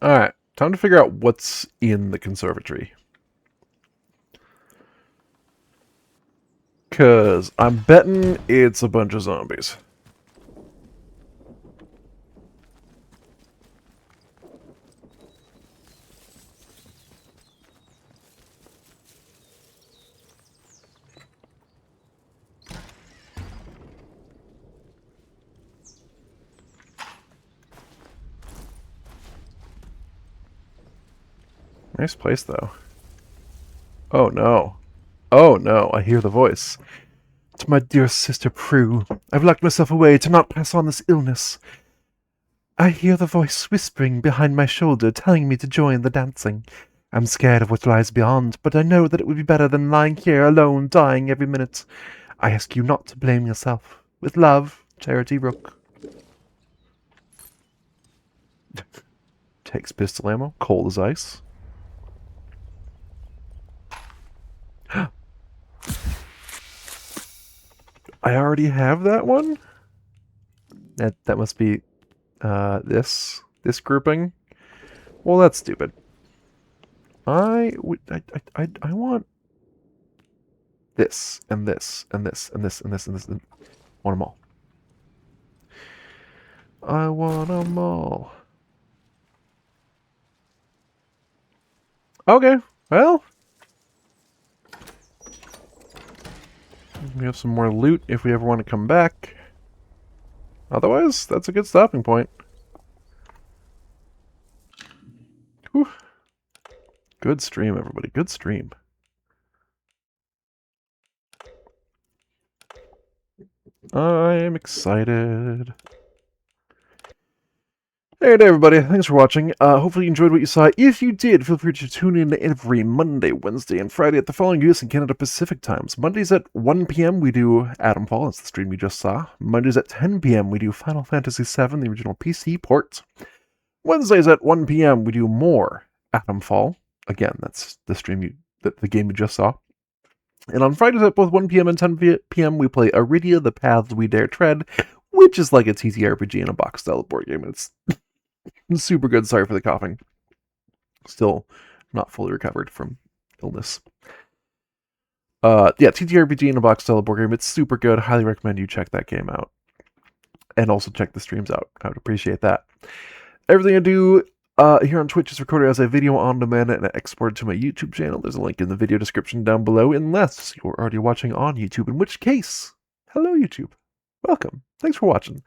Alright, time to figure out what's in the conservatory. Because I'm betting it's a bunch of zombies. Nice place, though. Oh, no. Oh, no. I hear the voice. To my dear sister Prue, I've locked myself away to not pass on this illness. I hear the voice whispering behind my shoulder, telling me to join the dancing. I'm scared of what lies beyond, but I know that it would be better than lying here alone, dying every minute. I ask you not to blame yourself. With love, Charity Rook. Takes pistol ammo, cold as ice. I already have that one? That must be this grouping. Well, that's stupid. I want this and this and this and this and this and this and I want them all. I want them all. Okay, well. We have some more loot if we ever want to come back. Otherwise, that's a good stopping point. Whew. Good stream, everybody. Good stream. I am excited. Hey there, everybody. Thanks for watching. Hopefully you enjoyed what you saw. If you did, feel free to tune in every Monday, Wednesday, and Friday at the following US and Canada Pacific times. Mondays at 1 p.m. we do Atomfall. That's the stream you just saw. Mondays at 10 p.m. we do Final Fantasy VII, the original PC port. Wednesdays at 1 p.m. we do more Atomfall. Again, that's the stream the game you just saw. And on Fridays at both 1 p.m. and 10 p.m. we play Iridia, The Paths We Dare Tread, which is like a TTRPG in a box style board game. It's super good. Sorry for the coughing. Still not fully recovered from illness. Yeah, TTRPG in a box style board game. It's super good. Highly recommend you check that game out. And also check the streams out. I would appreciate that. Everything I do here on Twitch is recorded as a video on demand and exported to my YouTube channel. There's a link in the video description down below, unless you're already watching on YouTube, in which case, hello YouTube. Welcome. Thanks for watching.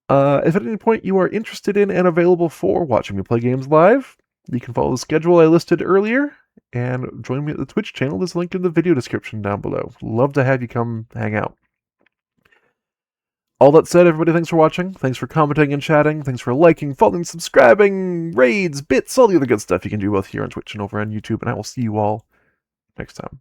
If at any point you are interested in and available for watching me play games live, you can follow the schedule I listed earlier and join me at the Twitch channel. There's a link in the video description down below. Love to have you come hang out. All that said, everybody, thanks for watching. Thanks for commenting and chatting. Thanks for liking, following, subscribing, raids, bits, all the other good stuff you can do both here on Twitch and over on YouTube. And I will see you all next time.